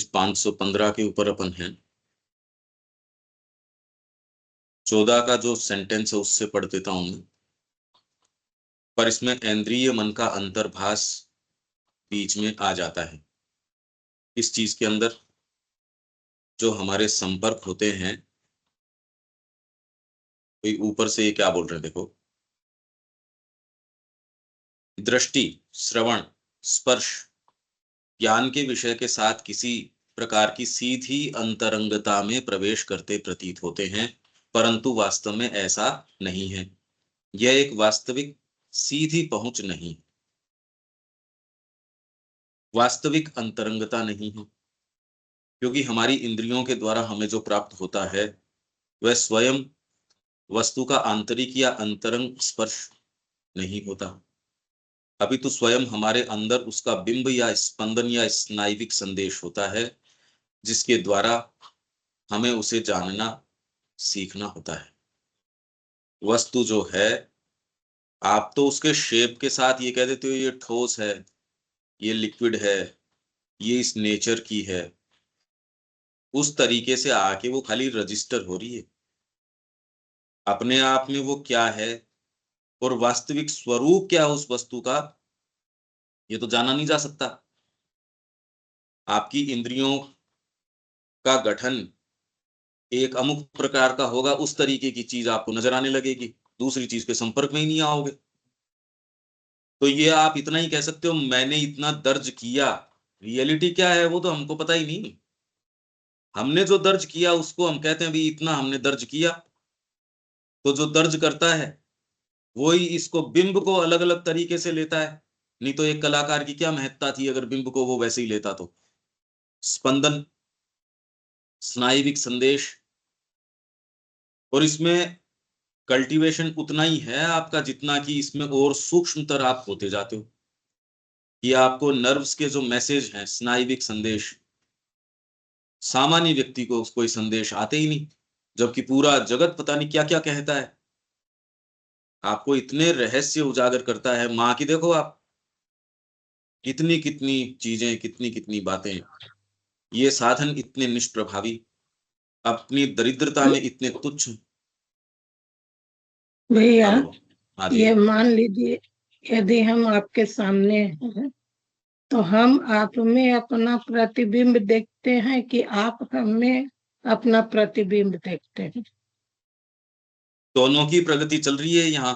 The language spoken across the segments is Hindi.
इस 515 के ऊपर अपन हैं। 14 का जो सेंटेंस है उससे पढ़ देता हूं मैं। पर इसमें इंद्रिय मन का अंतर्भास बीच में आ जाता है। इस चीज के अंदर जो हमारे संपर्क होते हैं, कोई ऊपर से ये क्या बोल रहे हैं देखो, दृष्टि, श्रवण, स्पर्श, ज्ञान के विषय के साथ किसी प्रकार की सीधी अंतरंगता में प्रवेश करते प्रतीत होते हैं, परंतु वास्तव में ऐसा नहीं है। यह एक वास्तविक सीधी पहुंच नहीं, वास्तविक अंतरंगता नहीं है, क्योंकि हमारी इंद्रियों के द्वारा हमें जो प्राप्त होता है वह स्वयं वस्तु का आंतरिक या अंतरंग स्पर्श नहीं होता। अभी तो स्वयं हमारे अंदर उसका बिंब या स्पंदन या स्नायुविक संदेश होता है, जिसके द्वारा हमें उसे जानना सीखना होता है। वस्तु जो है, आप तो उसके शेप के साथ ये कह देते हो ये ठोस है, ये लिक्विड है, ये इस नेचर की है। उस तरीके से आके वो खाली रजिस्टर हो रही है। अपने आप में वो क्या है और वास्तविक स्वरूप क्या है उस वस्तु का, ये तो जाना नहीं जा सकता। आपकी इंद्रियों का गठन एक अमुक प्रकार का होगा, उस तरीके की चीज आपको नजर आने लगेगी, दूसरी चीज के संपर्क में ही नहीं आओगे। तो ये आप इतना ही कह सकते हो मैंने इतना दर्ज किया, रियलिटी क्या है वो तो हमको पता ही नहीं। हमने जो दर्ज किया उसको हम कहते हैं भी इतना हमने दर्ज किया। तो जो दर्ज करता है वही इसको बिंब को अलग अलग तरीके से लेता है। नहीं तो एक कलाकार की क्या महत्ता थी अगर बिंब को वो वैसे ही लेता तो। स्पंदन, स्नायुविक संदेश, और इसमें कल्टीवेशन उतना ही है आपका जितना कि इसमें और सूक्ष्मतर आप होते जाते हो। कि आपको नर्व्स के जो मैसेज हैं, स्नायुविक संदेश, सामान्य व्यक्ति को कोई संदेश आते ही नहीं, जबकि पूरा जगत पता नहीं क्या क्या कहता है। आपको इतने रहस्य उजागर करता है। माँ की देखो आप, कितनी कितनी चीजें, कितनी कितनी बातें, ये साधन इतने निष्प्रभावी, अपनी दरिद्रता में इतने तुच्छ। भैया, हेलो, हाँ जी। ये मान लीजिए यदि हम आपके सामने हैं तो हम आप में अपना प्रतिबिंब देखते हैं कि आप हमें अपना प्रतिबिंब देखते हैं? दोनों की प्रगति चल रही है यहाँ।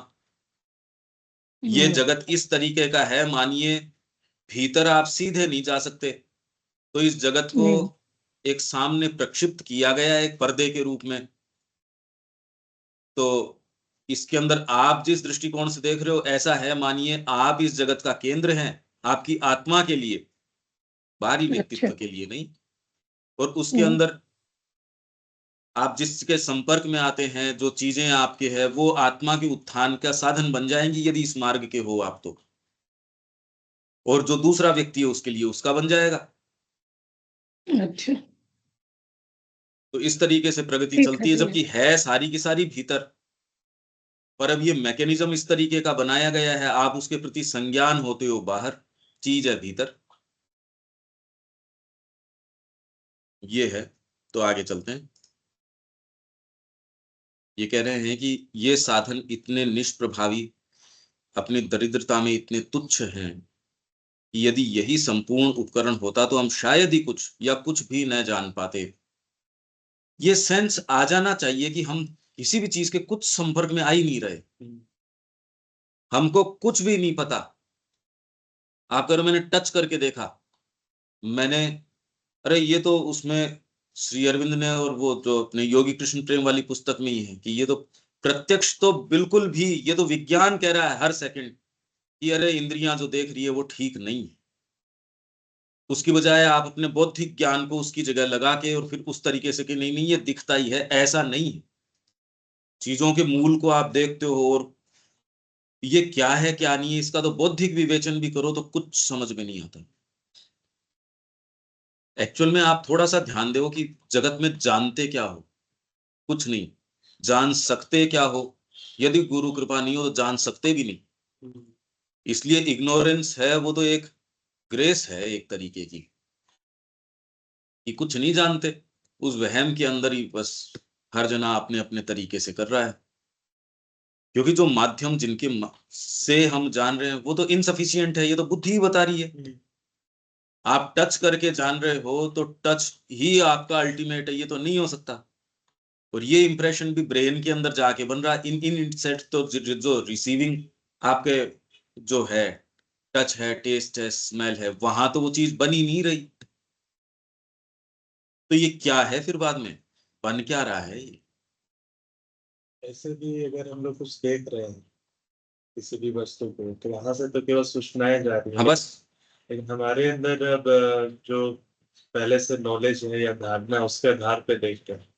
ये हम्म, जगत इस तरीके का है, मानिए भीतर आप सीधे नहीं जा सकते, तो इस जगत को नहीं। एक सामने प्रक्षिप्त किया गया है एक पर्दे के रूप में। तो इसके अंदर आप जिस दृष्टिकोण से देख रहे हो ऐसा है, मानिए आप इस जगत का केंद्र हैं, आपकी आत्मा के लिए, बाहरी अच्छा। व्यक्तित्व के लिए नहीं। और उसके हम्म, अंदर आप जिसके संपर्क में आते हैं, जो चीजें आपके हैं, वो आत्मा के उत्थान का साधन बन जाएंगी यदि इस मार्ग के हो आप तो। और जो दूसरा व्यक्ति है उसके लिए उसका बन जाएगा। अच्छा। तो इस तरीके से प्रगति ठीक है चलती है, भैया। जबकि है सारी की सारी भीतर। पर अब ये मैकेनिज्म इस तरीके का बनाया गया है, आप उसके प्रति संज्ञान होते हो बाहर, चीज है भीतर। ये है। तो आगे चलते हैं। ये कह रहे हैं कि ये साधन इतने निष्प्रभावी, अपनी दरिद्रता में इतने तुच्छ हैं कि यदि यही संपूर्ण उपकरण होता तो हम शायद ही कुछ या कुछ भी न जान पाते। ये सेंस आ जाना चाहिए कि हम किसी भी चीज के कुछ संपर्क में आ ही नहीं रहे, हमको कुछ भी नहीं पता। आप कह रहे हो मैंने टच करके देखा, मैंने, अरे ये तो उसमें श्री अरविंद ने और वो जो अपने योगी कृष्ण प्रेम वाली पुस्तक में ही है कि ये तो प्रत्यक्ष तो बिल्कुल भी, ये तो विज्ञान कह रहा है हर सेकंड कि अरे इंद्रियां जो देख रही है वो ठीक नहीं है। उसकी बजाय आप अपने बौद्धिक ज्ञान को उसकी जगह लगा के और फिर उस तरीके से कि नहीं नहीं ये दिखता ही है, ऐसा नहीं है। चीजों के मूल को आप देखते हो और ये क्या है क्या नहीं है इसका तो बौद्धिक विवेचन भी करो तो कुछ समझ में नहीं आता। एक्चुअल में आप थोड़ा सा ध्यान दो कि जगत में जानते क्या हो, कुछ नहीं। जान सकते क्या हो, यदि गुरु कृपा नहीं हो तो जान सकते भी नहीं। इसलिए इग्नोरेंस है वो तो एक ग्रेस है एक तरीके की। कि कुछ नहीं जानते, उस वहम के अंदर ही बस हर जना अपने अपने तरीके से कर रहा है, क्योंकि जो माध्यम जिनके से हम जान रहे हैं वो तो इनसफिशियंट है, ये तो बुद्धि ही बता रही है। आप टच करके जान रहे हो तो टच ही आपका अल्टीमेट है, ये तो नहीं हो सकता। और ये इंप्रेशन भी ब्रेन के अंदर जाके बन रहा है। इन इन सेट तो जो रिसीविंग आपके जो है, टच है, टेस्ट है, स्मेल है, वहां तो वो चीज बनी नहीं रही। तो ये क्या है फिर बाद में बन क्या रहा है ये? ऐसे भी अगर हम लोग कुछ देख रहे हैं किसी भी वस्तु को, तो वहां से तो केवल सूचनाएं जा रही हाँ है, बस। लेकिन हमारे अंदर अब जो पहले से नॉलेज है या धारणा है, उसके आधार पे देखते हैं।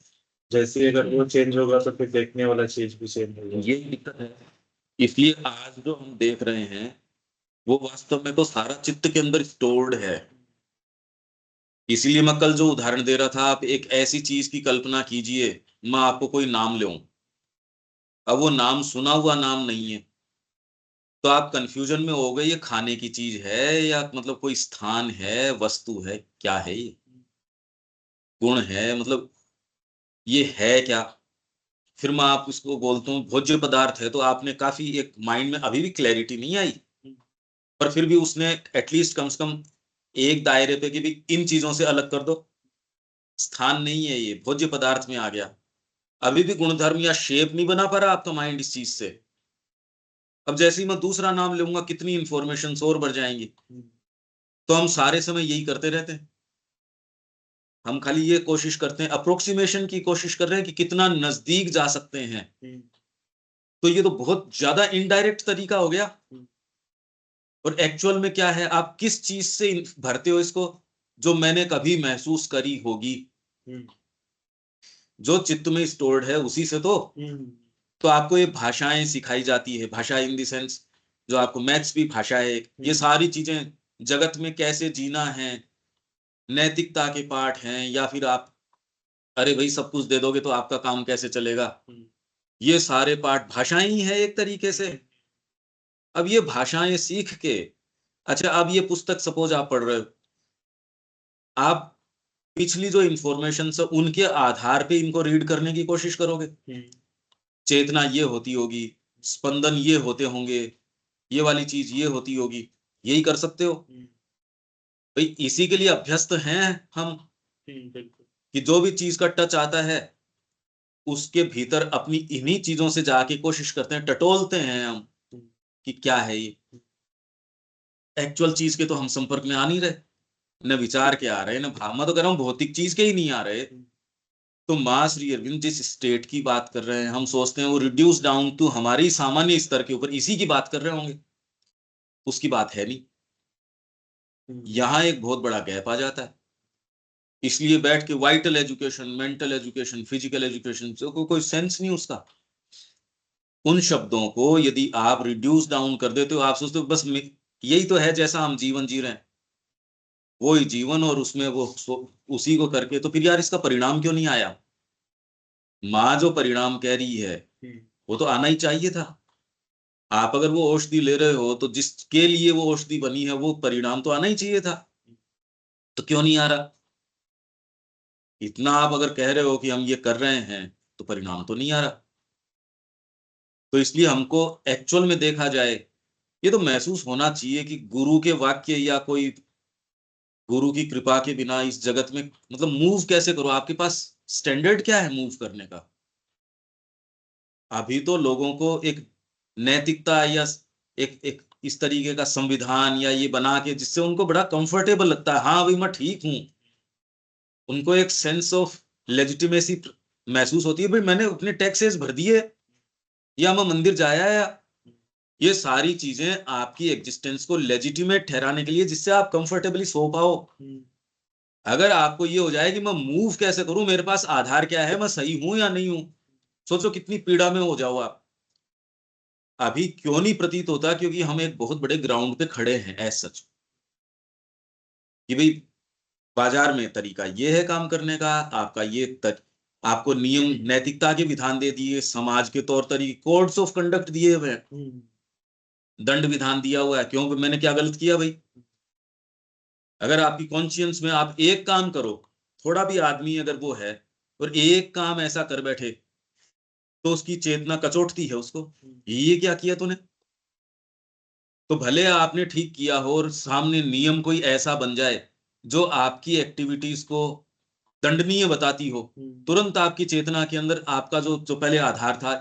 जैसे ही अगर वो चेंज होगा तो फिर देखने वाला चीज भी चेंज होगा। ये दिक्कत है। इसलिए आज जो हम देख रहे हैं वो वास्तव में तो सारा चित्त के अंदर स्टोर्ड है। इसीलिए मैं कल जो उदाहरण दे रहा था, आप एक ऐसी चीज की कल्पना कीजिए, मैं आपको कोई नाम लूं, अब वो नाम सुना हुआ नाम नहीं है, तो आप कंफ्यूजन में हो गए ये खाने की चीज है या मतलब कोई स्थान है, वस्तु है, क्या है ये, गुण है, मतलब ये है क्या। फिर मैं आप उसको बोलता हूँ भोज्य पदार्थ है, तो आपने काफी एक माइंड में अभी भी क्लैरिटी नहीं आई, पर फिर भी उसने एटलीस्ट कम से कम एक दायरे पे कि भी इन चीजों से अलग कर दो, स्थान नहीं है ये, भोज्य पदार्थ में आ गया। अभी भी गुणधर्म या शेप नहीं बना पा रहा आपका माइंड इस चीज से। अब जैसे ही मैं दूसरा नाम लूंगा कितनी इंफॉर्मेशन और बढ़ जाएंगी। तो हम सारे समय यही करते रहते हैं, हम खाली ये कोशिश करते हैं, अप्रोक्सीमेशन की कोशिश कर रहे हैं कि कितना नजदीक जा सकते हैं। तो ये तो बहुत ज्यादा इनडायरेक्ट तरीका हो गया। और एक्चुअल में क्या है, आप किस चीज से भरते हो इसको, जो मैंने कभी महसूस करी होगी, जो चित्त में स्टोर्ड है उसी से तो आपको ये भाषाएं सिखाई जाती है, भाषा इन द सेंस जो आपको मैथ्स भी भाषा है, ये सारी चीजें जगत में कैसे जीना है, नैतिकता के पाठ हैं, या फिर आप अरे भाई सब कुछ दे दोगे तो आपका काम कैसे चलेगा, ये सारे पाठ भाषाएं ही है एक तरीके से। अब ये भाषाएं सीख के, अच्छा अब ये पुस्तक सपोज आप पढ़ रहे हो, आप पिछली जो इंफॉर्मेशन से उनके आधार पे इनको रीड करने की कोशिश करोगे, चेतना ये होती होगी, स्पंदन ये होते होंगे, ये वाली चीज ये होती होगी, यही कर सकते हो भाई। इसी के लिए अभ्यस्त हैं हम, कि जो भी चीज का टच आता है उसके भीतर अपनी इन्हीं चीजों से जाके कोशिश करते हैं, टटोलते हैं हम कि क्या है ये। एक्चुअल चीज के तो हम संपर्क में आ नहीं रहे, न विचार के आ रहे, न भावना, तो कह रहा हूं भौतिक चीज के ही नहीं आ रहे। तो मां श्री अरविंद जिस स्टेट की बात कर रहे हैं, हम सोचते हैं वो रिड्यूस डाउन टू हमारी सामान्य स्तर के ऊपर इसी की बात कर रहे होंगे, उसकी बात है नहीं। यहाँ एक बहुत बड़ा गैप आ जाता है। इसलिए बैठ के vital education, mental education, physical education, कोई सेंस नहीं उसका। उन शब्दों को यदि आप रिड्यूस डाउन कर देते हो, आप सोचते हो बस यही तो है जैसा हम जीवन जी रहे हैं, वही जीवन, और उसमें वो उसी को करके, तो फिर यार इसका परिणाम क्यों नहीं आया। माँ जो परिणाम कह रही है वो तो आना ही चाहिए था। आप अगर वो औषधि ले रहे हो तो जिसके लिए वो औषधि बनी है वो परिणाम तो आना ही चाहिए था, तो क्यों नहीं आ रहा। इतना आप अगर कह रहे हो कि हम ये कर रहे हैं तो परिणाम तो नहीं आ रहा। तो इसलिए हमको एक्चुअल में देखा जाए, ये तो महसूस होना चाहिए कि गुरु के वाक्य या कोई गुरु की कृपा के बिना इस जगत में मतलब मूव कैसे करो, आपके पास स्टैंडर्ड क्या है मूव करने का। अभी तो लोगों को एक नैतिकता या एक एक इस तरीके का संविधान या ये बना के जिससे उनको बड़ा कंफर्टेबल लगता है, हाँ भाई मैं ठीक हूं, उनको एक सेंस ऑफ लेजिटिमेसी महसूस होती है, भाई मैंने अपने टैक्सेस भर दिए या मैं मंदिर जाया, या ये सारी चीजें आपकी एग्जिस्टेंस को लेजिटिमेट ठहराने के लिए, जिससे आप कंफर्टेबली सो पाओ। अगर आपको ये हो जाए कि मैं मूव कैसे करूं, मेरे पास आधार क्या है, मैं सही हूं या नहीं हूं, सोचो कितनी पीड़ा में हो जाओ आप। अभी क्यों नहीं प्रतीत होता, क्योंकि हम एक बहुत बड़े ग्राउंड पे खड़े हैं एज सच, कि भाई बाजार में तरीका ये है काम करने का, आपका ये आपको नियम नैतिकता के विधान दे दिए, समाज के तौर तरीके, कोड्स ऑफ कंडक्ट दिए हुए हैं, दंड विधान दिया हुआ है, क्यों मैंने क्या गलत किया भाई। अगर आपकी कॉन्शियंस में आप एक काम करो थोड़ा भी आदमी अगर वो है और एक काम ऐसा कर बैठे तो उसकी चेतना कचोटती है उसको, ये क्या किया तूने। तो भले आपने ठीक किया हो और सामने नियम कोई ऐसा बन जाए जो आपकी एक्टिविटीज को दंडनीय बताती हो, तुरंत आपकी चेतना के अंदर आपका जो जो पहले आधार था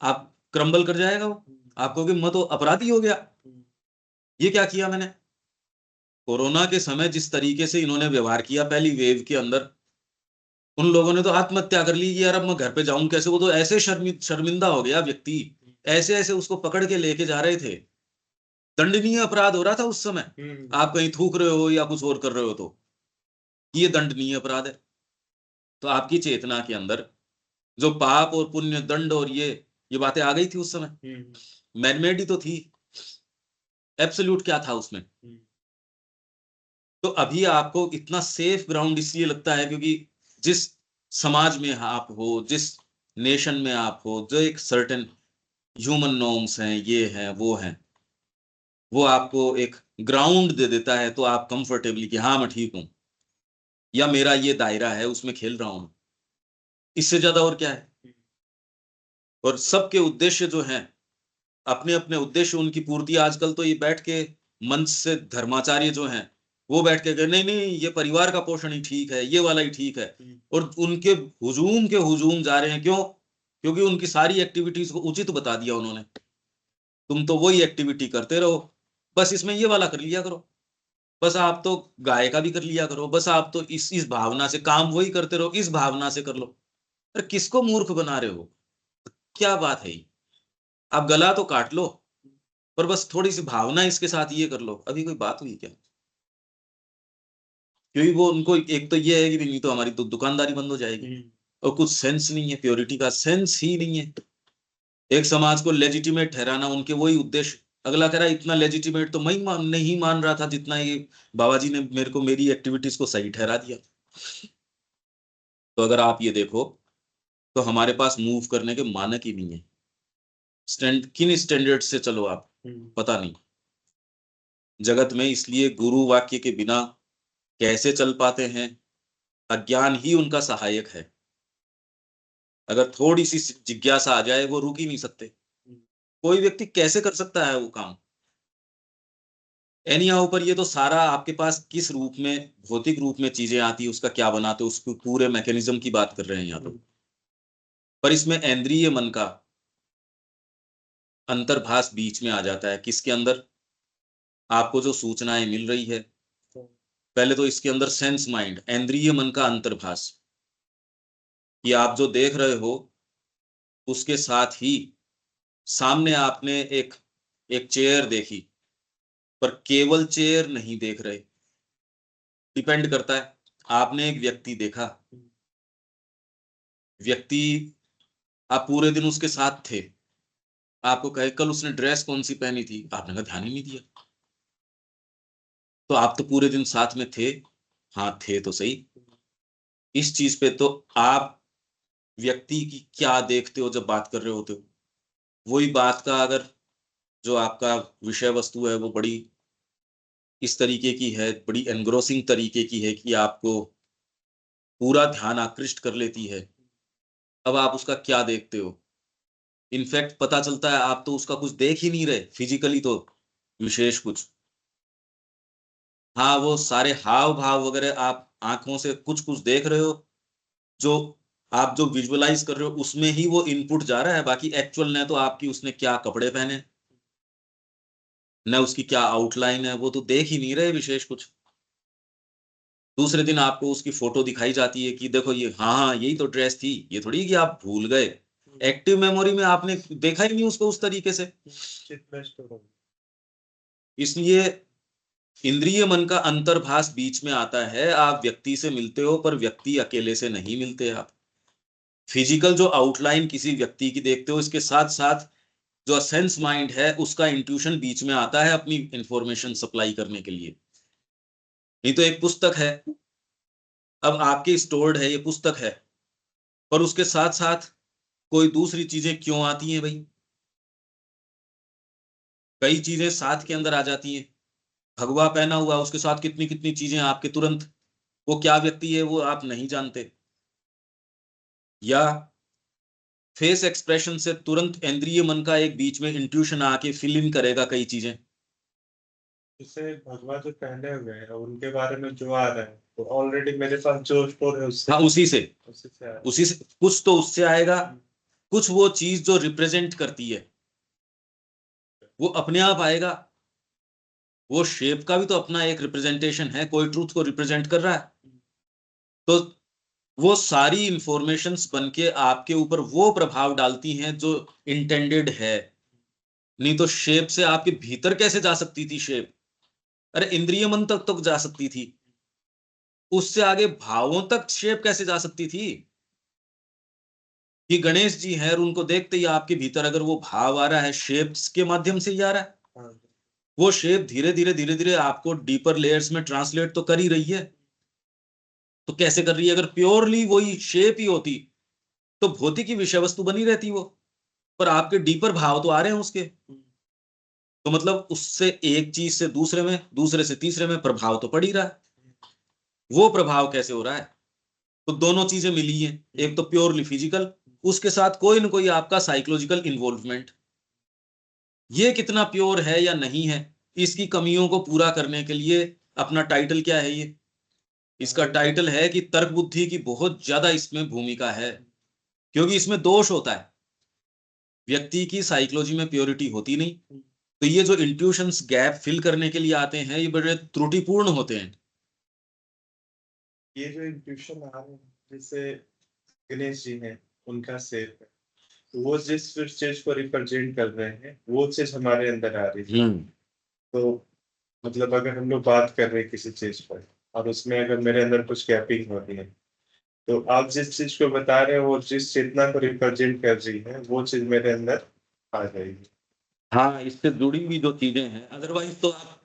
आप क्रम्बल कर जाएगा। वो आप कहोगे मैं तो अपराधी हो गया, ये क्या किया मैंने। कोरोना के समय जिस तरीके से इन्होंने व्यवहार किया पहली वेव के अंदर, उन लोगों ने तो आत्महत्या कर ली कि यार अब मैं घर पे जाऊं कैसे। वो तो ऐसे शर्मिंदा हो गया व्यक्ति, ऐसे ऐसे उसको पकड़ के लेके जा रहे थे। दंडनीय अपराध हो रहा था उस समय। आप कहीं थूक रहे हो या कुछ और कर रहे हो तो ये दंडनीय अपराध है। तो आपकी चेतना के अंदर जो पाप और पुण्य दंड और ये बातें आ गई थी उस समय, मैनमेड ही तो थी, एब्सोल्यूट क्या था उसमें। तो अभी आपको इतना सेफ ग्राउंड इसलिए लगता है क्योंकि जिस समाज में आप हो, जिस नेशन में आप हो, जो एक सर्टेन ह्यूमन नॉर्म्स हैं, ये हैं वो हैं, वो आपको एक ग्राउंड दे देता है। तो आप कंफर्टेबली कि हाँ मैं ठीक हूं या मेरा ये दायरा है उसमें खेल रहा हूं, इससे ज्यादा और क्या है। और सबके उद्देश्य जो हैं, अपने अपने उद्देश्य उनकी पूर्ति, आजकल तो ये बैठ के मंच से धर्माचार्य जो हैं वो बैठ के गए नहीं नहीं ये परिवार का पोषण ही ठीक है, ये वाला ही ठीक है। और उनके हुजूम के हुजूम जा रहे हैं, क्यों? क्योंकि उनकी सारी एक्टिविटीज को उचित बता दिया उन्होंने। तुम तो वही एक्टिविटी करते रहो, बस इसमें ये वाला कर लिया करो, बस आप तो गाय का भी कर लिया करो, बस आप तो इस भावना से काम वही करते रहो, इस भावना से कर लो। अरे किसको मूर्ख बना रहे हो, क्या बात है ये? आप गला तो काट लो पर बस थोड़ी सी भावना इसके साथ ये कर लो, अभी कोई बात हुई क्या? क्योंकि वो उनको एक तो ये है कि नहीं तो हमारी तो दुकानदारी बंद हो जाएगी, और कुछ सेंस नहीं है, प्योरिटी का सेंस ही नहीं है। एक समाज को लेजिटिमेट ठहराना उनके वही उद्देश्य। अगला कह रहा है इतना लेजिटिमेट तो मैं नहीं मान रहा था जितना ये बाबा जी ने मेरे को मेरी एक्टिविटीज को सही ठहरा दिया। तो अगर आप ये देखो तो हमारे पास मूव करने के मानक ही नहीं है। किन स्टैंडर्ड से चलो आप, पता नहीं जगत में। इसलिए गुरु वाक्य के बिना कैसे चल पाते हैं? अज्ञान ही उनका सहायक है। अगर थोड़ी सी जिज्ञासा आ जाए वो रुक ही नहीं सकते। कोई व्यक्ति कैसे कर सकता है वो काम? एनी हाउ पर ये तो सारा आपके पास किस रूप में, भौतिक रूप में चीजें आती है, उसका क्या बनाते, उसके पूरे मैकेनिज्म की बात कर रहे हैं यहाँ तो। पर इसमें इंद्रिय मन का अंतर्भास बीच में आ जाता है। किसके अंदर? आपको जो सूचनाएं मिल रही है, पहले तो इसके अंदर सेंस माइंड, इंद्रिय मन का अंतर्भास, कि आप जो देख रहे हो उसके साथ ही सामने आपने एक एक चेयर देखी, पर केवल चेयर नहीं देख रहे। डिपेंड करता है। आपने एक व्यक्ति देखा, व्यक्ति आप पूरे दिन उसके साथ थे, आपको कहे कल उसने ड्रेस कौन सी पहनी थी, आपने कहा ध्यान ही नहीं दिया। तो आप तो पूरे दिन साथ में थे, हाँ थे तो सही। इस चीज पे तो आप व्यक्ति की क्या देखते हो जब बात कर रहे होते हो? वही बात का अगर जो आपका विषय वस्तु है वो बड़ी इस तरीके की है, बड़ी एनग्रोसिंग तरीके की है कि आपको पूरा ध्यान आकृष्ट कर लेती है, अब आप उसका क्या देखते हो? इनफैक्ट पता चलता है आप तो उसका कुछ देख ही नहीं रहे फिजिकली, तो विशेष कुछ, हाँ वो सारे हाव भाव वगैरह आप आंखों से कुछ कुछ देख रहे हो, जो आप जो विजुअलाइज कर रहे हो उसमें ही वो इनपुट जा रहा है। बाकी एक्चुअल ने तो आपकी उसने क्या कपड़े पहने, न उसकी क्या आउटलाइन है, वो तो देख ही नहीं रहे विशेष कुछ। दूसरे दिन आपको उसकी फोटो दिखाई जाती है कि देखो ये, हाँ हाँ यही तो ड्रेस थी, ये थोड़ी कि आप भूल गए। एक्टिव मेमोरी में आपने देखा ही नहीं उसको उस तरीके से। इसलिए इंद्रिय मन का अंतर्भास बीच में आता है। आप व्यक्ति से मिलते हो पर व्यक्ति अकेले से नहीं मिलते। आप फिजिकल जो आउटलाइन किसी व्यक्ति की देखते हो, इसके साथ साथ जो सेंस माइंड है उसका इंट्यूशन बीच में आता है अपनी इंफॉर्मेशन सप्लाई करने के लिए। नहीं तो एक पुस्तक है, अब आपके स्टोर्ड है ये पुस्तक है, पर उसके साथ साथ कोई दूसरी चीजें क्यों आती हैं भाई? कई चीजें साथ के अंदर आ जाती हैं। भगवा पहना हुआ उसके साथ कितनी कितनी चीजें आपके तुरंत वो क्या व्यक्ति है वो आप नहीं जानते, या फेस एक्सप्रेशन से तुरंत इंद्रिय मन का एक बीच में इंट्यूशन आके फिल इन करेगा कई चीजें। जैसे भगवान जो पहने हुए हैं उनके बारे में जो आ रहा है तो ऑलरेडी मेरे पास जो स्टोर है उससे हाँ, उसी से आ रहा है। उसी से कुछ तो उससे आएगा, कुछ वो चीज जो रिप्रेजेंट करती है वो अपने आप आएगा। वो शेप का भी तो अपना एक रिप्रेजेंटेशन है, कोई ट्रूथ को रिप्रेजेंट कर रहा है, तो वो सारी इंफॉर्मेशंस बन के आपके ऊपर वो प्रभाव डालती हैं जो इंटेंडेड है। नहीं तो शेप से आपके भीतर कैसे जा सकती थी शेप? अरे इंद्रिय मन तक जा सकती थी, उससे आगे भावों तक शेप कैसे जा सकती थी? कि गणेश जी हैं और उनको देखते ही आपके भीतर अगर वो भाव आ रहा है, शेप्स के माध्यम से ही आ रहा है, हाँ, वो शेप धीरे धीरे आपको डीपर लेयर्स में ट्रांसलेट तो कर ही रही है। तो कैसे कर रही है? अगर प्योरली वही शेप ही होती तो भौतिक की विषय वस्तु बनी रहती वो, पर आपके डीपर भाव तो आ रहे हैं उसके। तो मतलब उससे एक चीज से दूसरे में, दूसरे से तीसरे में प्रभाव तो पड़ ही रहा है। वो प्रभाव कैसे हो रहा है? तो दोनों चीजें मिली हैं, एक तो प्योरली फिजिकल, उसके साथ कोई ना कोई आपका साइकोलॉजिकल इन्वॉल्वमेंट। ये कितना प्योर है या नहीं है, इसकी कमियों को पूरा करने के लिए अपना टाइटल क्या है ये? इसका टाइटल है कि तर्क बुद्धि की बहुत ज्यादा इसमें भूमिका है, क्योंकि इसमें दोष होता है, व्यक्ति की साइकोलॉजी में प्योरिटी होती नहीं। तो ये जो इंट्यूशंस गैप फिल करने के लिए आते हैं ये बड़े त्रुटिपूर्ण होते हैं। ये जो इंट्यूशन आ रहे हैं जैसे गणेश जी हैं उनका सेप है, तो वो जिस चीज को रिप्रेजेंट कर रहे हैं वो चीज हमारे अंदर आ रही है। तो मतलब अगर हम लोग बात कर रहे हैं किसी चीज पर और उसमें अगर मेरे अंदर कुछ गैपिंग हो रही है तो आप जिस चीज को बता रहे हो वो जिस चेतना को रिप्रेजेंट कर रही है वो चीज मेरे अंदर आ जाएगी। हाँ, इससे जुड़ी हुई जो चीजें हैं, अदरवाइज तो आप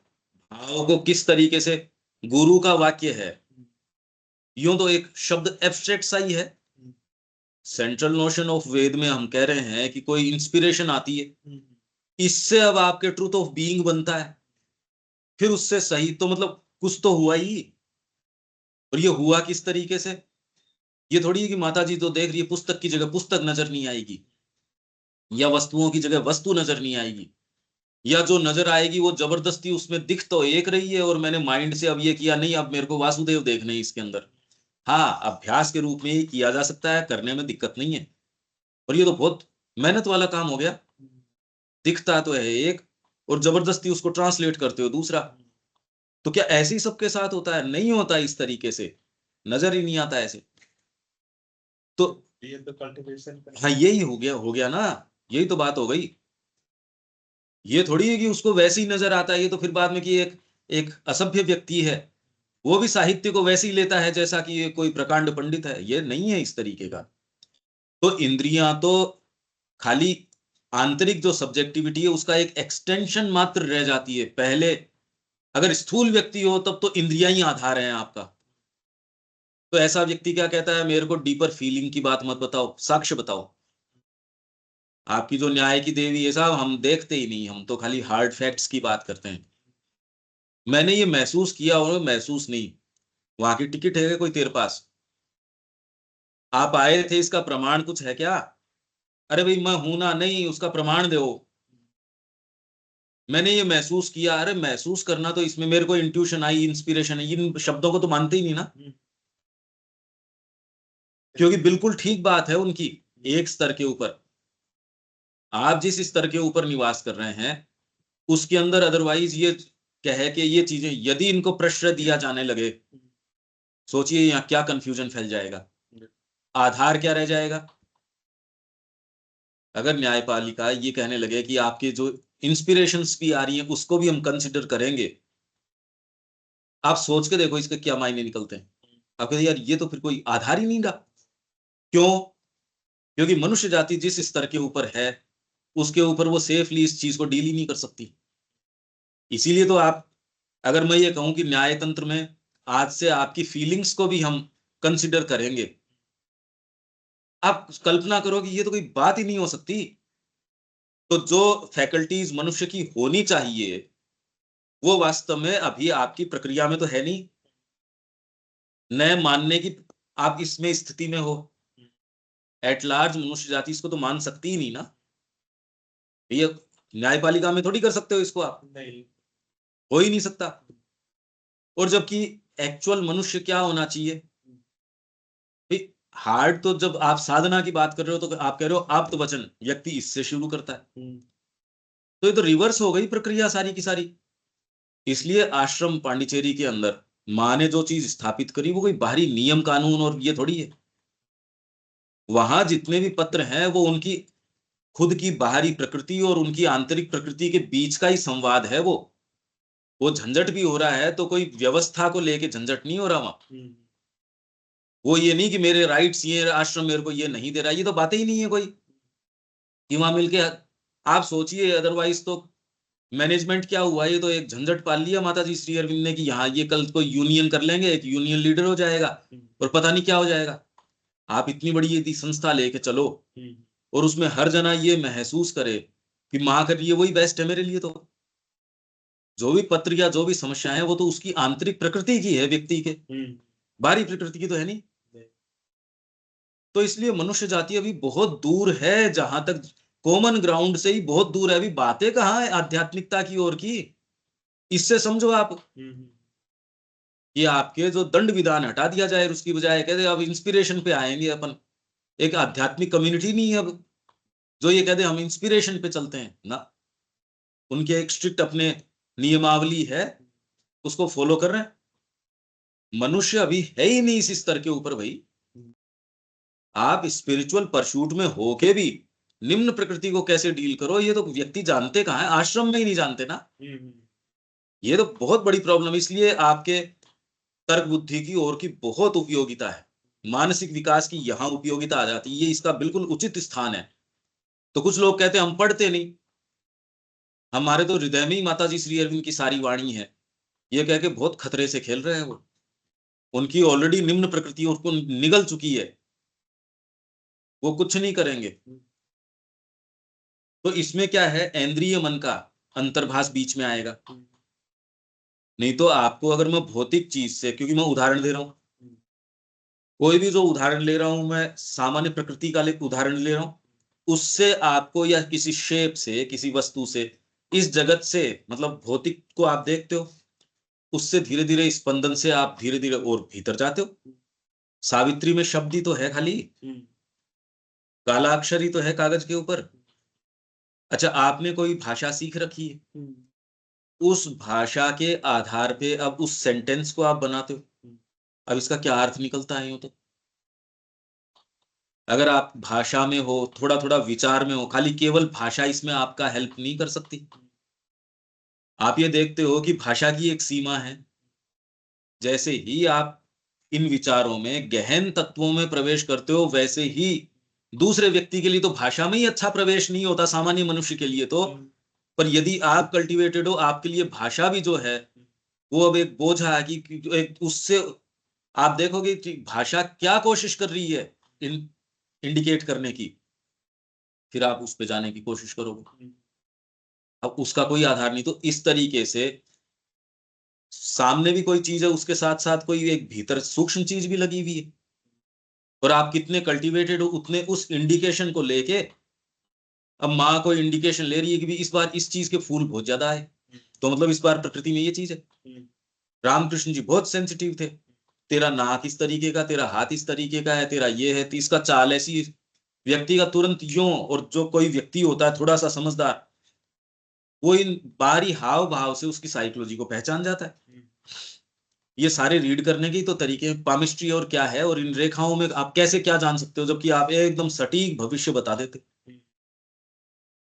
भाव को किस तरीके से, गुरु का वाक्य है, यूं तो एक शब्द एब्स्ट्रैक्ट सा ही है। सेंट्रल नोशन ऑफ वेद में हम कह रहे हैं कि कोई इंस्पिरेशन आती है, इससे अब आपके ट्रूथ ऑफ बीइंग बनता है, फिर उससे सही तो मतलब कुछ तो हुआ ही। और ये हुआ किस तरीके से? ये थोड़ी है कि माता जी तो देख रही है, पुस्तक की जगह पुस्तक नजर नहीं आएगी, या वस्तुओं की जगह वस्तु नजर नहीं आएगी, या जो नजर आएगी वो जबरदस्ती उसमें दिख तो एक रही है और मैंने माइंड से अब ये किया नहीं, अब मेरे को वासुदेव देखने हैं इसके अंदर। हाँ, अभ्यास के रूप में ही किया जा सकता है, करने में दिक्कत नहीं है, और ये तो बहुत मेहनत वाला काम हो गया। दिखता तो है एक और जबरदस्ती उसको ट्रांसलेट करते हो दूसरा। तो क्या ऐसे ही सबके साथ होता है? नहीं होता इस तरीके से, नजर ही नहीं आता ऐसे। तो ये तो कल्टीवेशन हाँ, यही हो गया ना, यही तो बात हो गई। ये थोड़ी है कि उसको वैसे ही नजर आता है, ये तो फिर बाद में कि एक एक असभ्य व्यक्ति है, वो भी साहित्य को वैसे ही लेता है जैसा कि ये कोई प्रकांड पंडित है, ये नहीं है इस तरीके का। तो इंद्रियां तो खाली आंतरिक जो सब्जेक्टिविटी है उसका एक एक्सटेंशन मात्र रह जाती है। पहले अगर स्थूल व्यक्ति हो तब तो इंद्रियां ही आधार हैं आपका। तो ऐसा व्यक्ति क्या कहता है, मेरे को डीपर फीलिंग की बात मत बताओ, साक्ष्य बताओ। आपकी जो न्याय की देवी है साहब, हम देखते ही नहीं, हम तो खाली हार्ड फैक्ट्स की बात करते हैं। मैंने ये महसूस किया और महसूस नहीं, वहां की टिकट है कोई तेरे पास? आप आए थे, इसका प्रमाण कुछ है क्या? अरे भाई मैं हूं ना, नहीं उसका प्रमाण दो। मैंने ये महसूस किया, अरे महसूस करना तो इसमें मेरे को इंट्यूशन आई, इंस्पिरेशन है, इन शब्दों को तो मानते ही नहीं ना, क्योंकि बिल्कुल ठीक बात है उनकी एक स्तर के ऊपर। आप जिस स्तर के ऊपर निवास कर रहे हैं उसके अंदर अदरवाइज ये कहे कि ये चीजें यदि इनको प्रश्रय दिया जाने लगे, सोचिए यहाँ क्या कंफ्यूजन फैल जाएगा, आधार क्या रह जाएगा? अगर न्यायपालिका ये कहने लगे कि आपके जो इंस्पिरेशंस भी आ रही हैं उसको भी हम कंसिडर करेंगे, आप सोच के देखो इसके क्या मायने निकलते हैं। आप कहते यार ये तो फिर कोई आधार ही नहीं रहा। क्यों? क्योंकि मनुष्य जाति जिस स्तर के ऊपर है उसके ऊपर वो सेफली इस चीज को डील ही नहीं कर सकती। इसीलिए तो आप, अगर मैं ये कहूं कि न्याय तंत्र में आज से आपकी फीलिंग्स को भी हम कंसिडर करेंगे, आप कल्पना करो कि ये तो कोई बात ही नहीं हो सकती। तो जो फैकल्टीज मनुष्य की होनी चाहिए, वो वास्तव में अभी आपकी प्रक्रिया में तो है नहीं। न मानने की आप इसमें स्थिति में हो। एट लार्ज मनुष्य जाति इसको तो मान सकती ही नहीं ना। ये न्यायपालिका में थोड़ी कर सकते हो इसको, आप नहीं, हो ही नहीं सकता। और जबकि एक्चुअल मनुष्य क्या होना चाहिए, हार्ड तो जब आप साधना की बात कर रहे हो तो आप कह रहे हो आप तो वचन, व्यक्ति इससे शुरू करता है, तो ये तो रिवर्स हो गई प्रक्रिया सारी की सारी। इसलिए आश्रम पांडिचेरी के अंदर माँ ने जो चीज स्थापित करी वो कोई बाहरी नियम कानून और ये थोड़ी है। वहां जितने भी पत्र हैं वो उनकी खुद की बाहरी प्रकृति और उनकी आंतरिक प्रकृति के बीच का ही संवाद है। वो झंझट भी हो रहा है तो कोई व्यवस्था को लेके झंझट नहीं हो रहा वहां। वो ये नहीं कि मेरे राइट्स, ये आश्रम मेरे को ये नहीं दे रहा, ये तो बातें ही नहीं है कोई कि वहां मिलके आप सोचिए। अदरवाइज तो मैनेजमेंट क्या हुआ, ये तो एक झंझट पाल लिया माता जी श्री अरविंद ने कि यहाँ ये कल कोई यूनियन कर लेंगे, एक यूनियन लीडर हो जाएगा और पता नहीं क्या हो जाएगा। आप इतनी बड़ी यदि संस्था लेके चलो और उसमें हर जना ये महसूस करे कि माँ कर रही है वही बेस्ट है मेरे लिए, तो जो भी पत्र या जो भी समस्याएं हैं वो तो उसकी आंतरिक प्रकृति की है, व्यक्ति के बाहरी प्रकृति की तो है नहीं। तो इसलिए मनुष्य जाति अभी बहुत दूर है, जहां तक कॉमन ग्राउंड से ही बहुत दूर है। अभी बातें कहाँ है आध्यात्मिकता की ओर की। इससे समझो आप कि आपके जो दंड विधान हटा दिया जाए, उसकी बजाय कहते अब इंस्पिरेशन पे आएंगे अपन। एक आध्यात्मिक कम्युनिटी नहीं है अब जो ये कहते हम इंस्पिरेशन पे चलते हैं ना। उनके एक स्ट्रिक्ट अपने नियमावली है, उसको फॉलो कर रहे हैं। मनुष्य अभी है ही नहीं इस स्तर के ऊपर भाई। आप स्पिरिचुअल परसूट में होके भी निम्न प्रकृति को कैसे डील करो, ये तो व्यक्ति जानते कहाँ है, आश्रम में ही नहीं जानते ना। ये तो बहुत बड़ी प्रॉब्लम। इसलिए आपके तर्क बुद्धि की ओर की बहुत उपयोगिता है, मानसिक विकास की यहाँ उपयोगिता आ जाती है, ये इसका बिल्कुल उचित स्थान है। तो कुछ लोग कहते हैं हम पढ़ते नहीं, हमारे तो हृदय में ही माता जी श्री अरविंद की सारी वाणी है, ये कह के बहुत खतरे से खेल रहे हैं वो। उनकी ऑलरेडी निम्न प्रकृति उनको निगल चुकी है, वो कुछ नहीं करेंगे। तो इसमें क्या है, इंद्रिय मन का अंतर्भास बीच में आएगा। नहीं तो आपको अगर मैं भौतिक चीज से, क्योंकि मैं उदाहरण दे रहा हूं, कोई भी जो उदाहरण ले रहा हूं मैं सामान्य प्रकृति का उदाहरण ले रहा हूं, उससे आपको या किसी शेप से, किसी वस्तु से, इस जगत से, मतलब भौतिक को आप देखते हो, उससे धीरे धीरे स्पंदन से आप धीरे धीरे और भीतर जाते हो। सावित्री में शब्द ही तो है खाली, काला अक्षर ही तो है कागज के ऊपर। अच्छा, आपने कोई भाषा सीख रखी है, उस भाषा के आधार पे अब उस सेंटेंस को आप बनाते हो। अब इसका क्या अर्थ निकलता है यूं तो, अगर आप भाषा में हो, थोड़ा थोड़ा विचार में हो, खाली केवल भाषा इसमें आपका हेल्प नहीं कर सकती। आप ये देखते हो कि भाषा की एक सीमा है। जैसे ही आप इन विचारों में गहन तत्वों में प्रवेश करते हो, वैसे ही दूसरे व्यक्ति के लिए तो भाषा में ही अच्छा प्रवेश नहीं होता, सामान्य मनुष्य के लिए तो। पर यदि आप कल्टीवेटेड हो, आपके लिए भाषा भी जो है वो अब एक बोझ है कि एक उससे आप देखोगे कि भाषा क्या कोशिश कर रही है इंडिकेट करने की, फिर आप उस पे जाने की कोशिश करोगे। अब उसका कोई आधार नहीं। तो इस तरीके से सामने भी कोई चीज है, उसके साथ साथ कोई एक भीतर सूक्ष्म चीज भी लगी हुई है, और आप कितने कल्टीवेटेड हो उतने उस इंडिकेशन को लेके। अब माँ कोई इंडिकेशन ले रही है कि भी इस बार इस चीज के फूल बहुत ज्यादा है, तो मतलब इस बार प्रकृति में ये चीज है। रामकृष्ण जी बहुत सेंसिटिव थे, तेरा नाक इस तरीके का, तेरा हाथ इस तरीके का है, तेरा ये है, तो इसका चाल ऐसी। व्यक्ति का तुरंत यों, और जो कोई व्यक्ति होता है थोड़ा सा समझदार, वो इन बाहरी हाव भाव से उसकी साइकोलॉजी को पहचान जाता है। ये सारे रीड करने के तो तरीके हैं, पामिस्ट्री और क्या है, और इन रेखाओं में आप कैसे क्या जान सकते हो, जबकि आप एकदम सटीक भविष्य बता देते।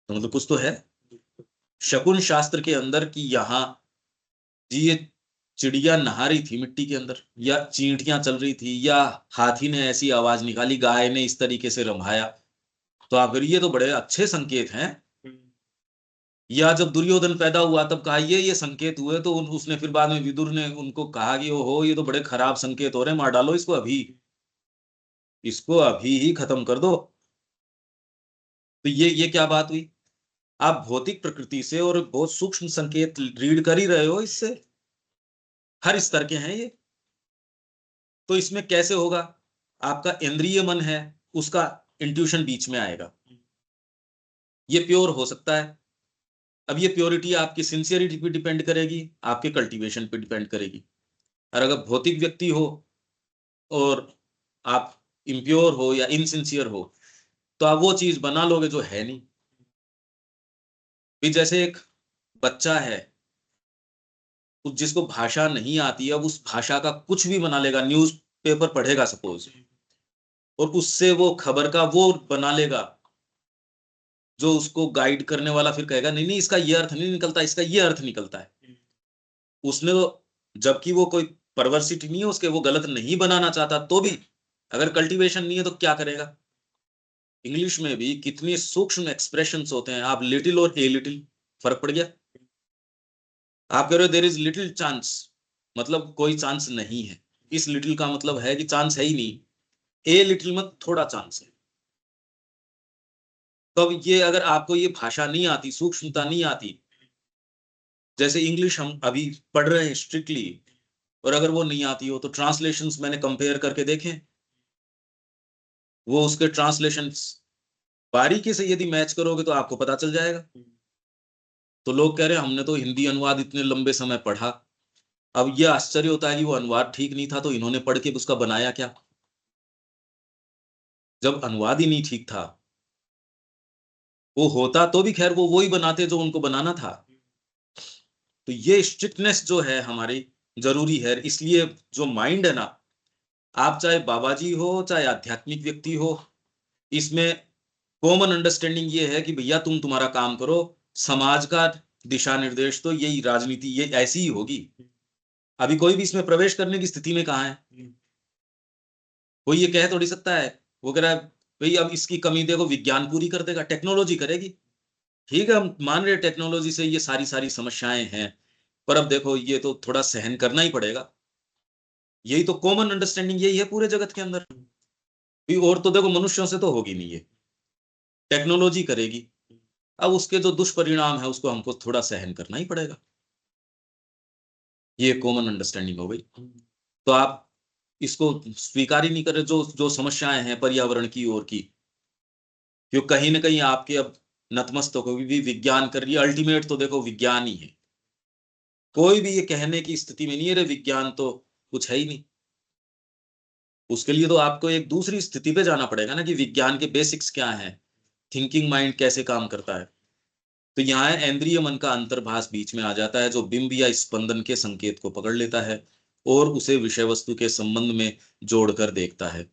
तो मतलब कुछ तो है शकुन शास्त्र के अंदर कि यहाँ जी ये चिड़िया नहा रही थी मिट्टी के अंदर, या चींटियां चल रही थी, या हाथी ने ऐसी आवाज निकाली, गाय ने इस तरीके से रंभाया, तो आप ये तो बड़े अच्छे संकेत हैं। या जब दुर्योधन पैदा हुआ तब कहा ये संकेत हुए, तो उसने फिर बाद में विदुर ने उनको कहा कि ओहो ये तो बड़े खराब संकेत हो रहे हैं, मार डालो इसको अभी, इसको अभी ही खत्म कर दो। तो ये क्या बात हुई। आप भौतिक प्रकृति से और बहुत सूक्ष्म संकेत रीड कर ही रहे हो, इससे हर स्तर के हैं ये। तो इसमें कैसे होगा, आपका इंद्रिय मन है उसका इंट्यूशन बीच में आएगा, ये प्योर हो सकता है। अब ये प्योरिटी आपकी सिंसियरिटी पे डिपेंड करेगी, आपके कल्टीवेशन पे डिपेंड करेगी। और अगर भौतिक व्यक्ति हो और आप इम्प्योर हो या इनसिंसियर हो, तो आप वो चीज बना लोगे जो है नहीं। भी जैसे एक बच्चा है जिसको भाषा नहीं आती है, अब उस भाषा का कुछ भी बना लेगा, न्यूज पेपर पढ़ेगा सपोज, और उससे वो खबर का वो बना लेगा जो उसको गाइड करने वाला फिर कहेगा नहीं नहीं इसका ये अर्थ नहीं निकलता, इसका ये अर्थ निकलता है। उसने तो, जबकि वो कोई परवर्सिटी नहीं है उसके, वो गलत नहीं बनाना चाहता, तो भी अगर कल्टीवेशन नहीं है तो क्या करेगा। इंग्लिश में भी कितनी सूक्ष्म एक्सप्रेशंस होते हैं, आप लिटिल और ए लिटिल, फर्क पड़ गया। आप कह रहे हो देयर इज लिटिल चांस, मतलब कोई चांस नहीं है, इस लिटिल का मतलब है कि चांस है ही नहीं, ए लिटिल में थोड़ा चांस है। तो अब ये अगर आपको ये भाषा नहीं आती, सूक्ष्मता नहीं आती, जैसे इंग्लिश हम अभी पढ़ रहे हैं स्ट्रिक्टली, और अगर वो नहीं आती हो तो ट्रांसलेशंस मैंने कंपेयर करके देखे, वो उसके ट्रांसलेशंस बारीकी से यदि मैच करोगे तो आपको पता चल जाएगा। तो लोग कह रहे हैं हमने तो हिंदी अनुवाद इतने लंबे समय पढ़ा, अब ये आश्चर्य होता है कि वो अनुवाद ठीक नहीं था तो इन्होंने पढ़ के उसका बनाया क्या, जब अनुवाद ही नहीं ठीक था। वो होता तो भी खैर वो वही बनाते जो उनको बनाना था। तो ये स्ट्रिक्टनेस जो है हमारी जरूरी है, इसलिए जो माइंड है ना, आप चाहे बाबा जी हो चाहे आध्यात्मिक व्यक्ति हो, इसमें कॉमन अंडरस्टैंडिंग ये है कि भैया तुम तुम्हारा काम करो, समाज का दिशा निर्देश तो यही, राजनीति ये ऐसी ही होगी। अभी कोई भी इसमें प्रवेश करने की स्थिति में कहाँ है, कोई ये कह थोड़ी सकता है। वो कह रहा है भाई अब इसकी कमी देखो विज्ञान पूरी कर देगा, टेक्नोलॉजी करेगी। ठीक है हम मान रहे टेक्नोलॉजी से ये सारी सारी समस्याएं हैं, पर अब देखो ये तो थोड़ा सहन करना ही पड़ेगा। यही तो कॉमन अंडरस्टैंडिंग यही है पूरे जगत के अंदर भी, और तो देखो मनुष्यों से तो होगी नहीं, ये टेक्नोलॉजी करेगी। अब उसके जो दुष्परिणाम है उसको हमको थोड़ा सहन करना ही पड़ेगा, ये कॉमन अंडरस्टैंडिंग हो गई। तो आप इसको स्वीकार ही नहीं कर रहे, जो जो समस्याएं हैं पर्यावरण की ओर की, क्यों कहीं ना कहीं आपके अब नतमस्तक को भी विज्ञान कर रही है। अल्टीमेट तो देखो विज्ञान ही है, कोई भी ये कहने की स्थिति में नहीं है रे विज्ञान तो कुछ है ही नहीं। उसके लिए तो आपको एक दूसरी स्थिति पे जाना पड़ेगा ना, कि विज्ञान के बेसिक्स क्या हैं, थिंकिंग माइंड कैसे काम करता है। तो यहाँ इंद्रिय मन का अंतर्भास बीच में आ जाता है, जो बिंब या स्पंदन के संकेत को पकड़ लेता है और उसे विषय वस्तु के संबंध में जोड़कर देखता है।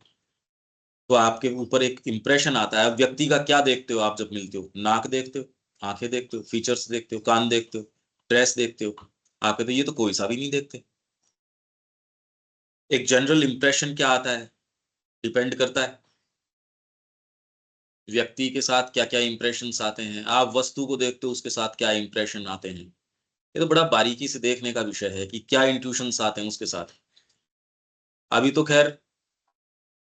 तो आपके ऊपर एक इंप्रेशन आता है। अब व्यक्ति का क्या देखते हो आप जब मिलते हो, नाक देखते हो, आंखें देखते हो, फीचर्स देखते हो, कान देखते हो, ड्रेस देखते हो, आप कहते हो ये तो कोई सा भी नहीं देखते। एक जनरल इंप्रेशन क्या आता है, डिपेंड करता है व्यक्ति के साथ क्या क्या इंप्रेशंस आते हैं। आप वस्तु को देखते हो उसके साथ क्या इंप्रेशन आते हैं, ये तो बड़ा बारीकी से देखने का विषय है कि क्या इंट्यूशंस आते हैं उसके साथ। अभी तो खैर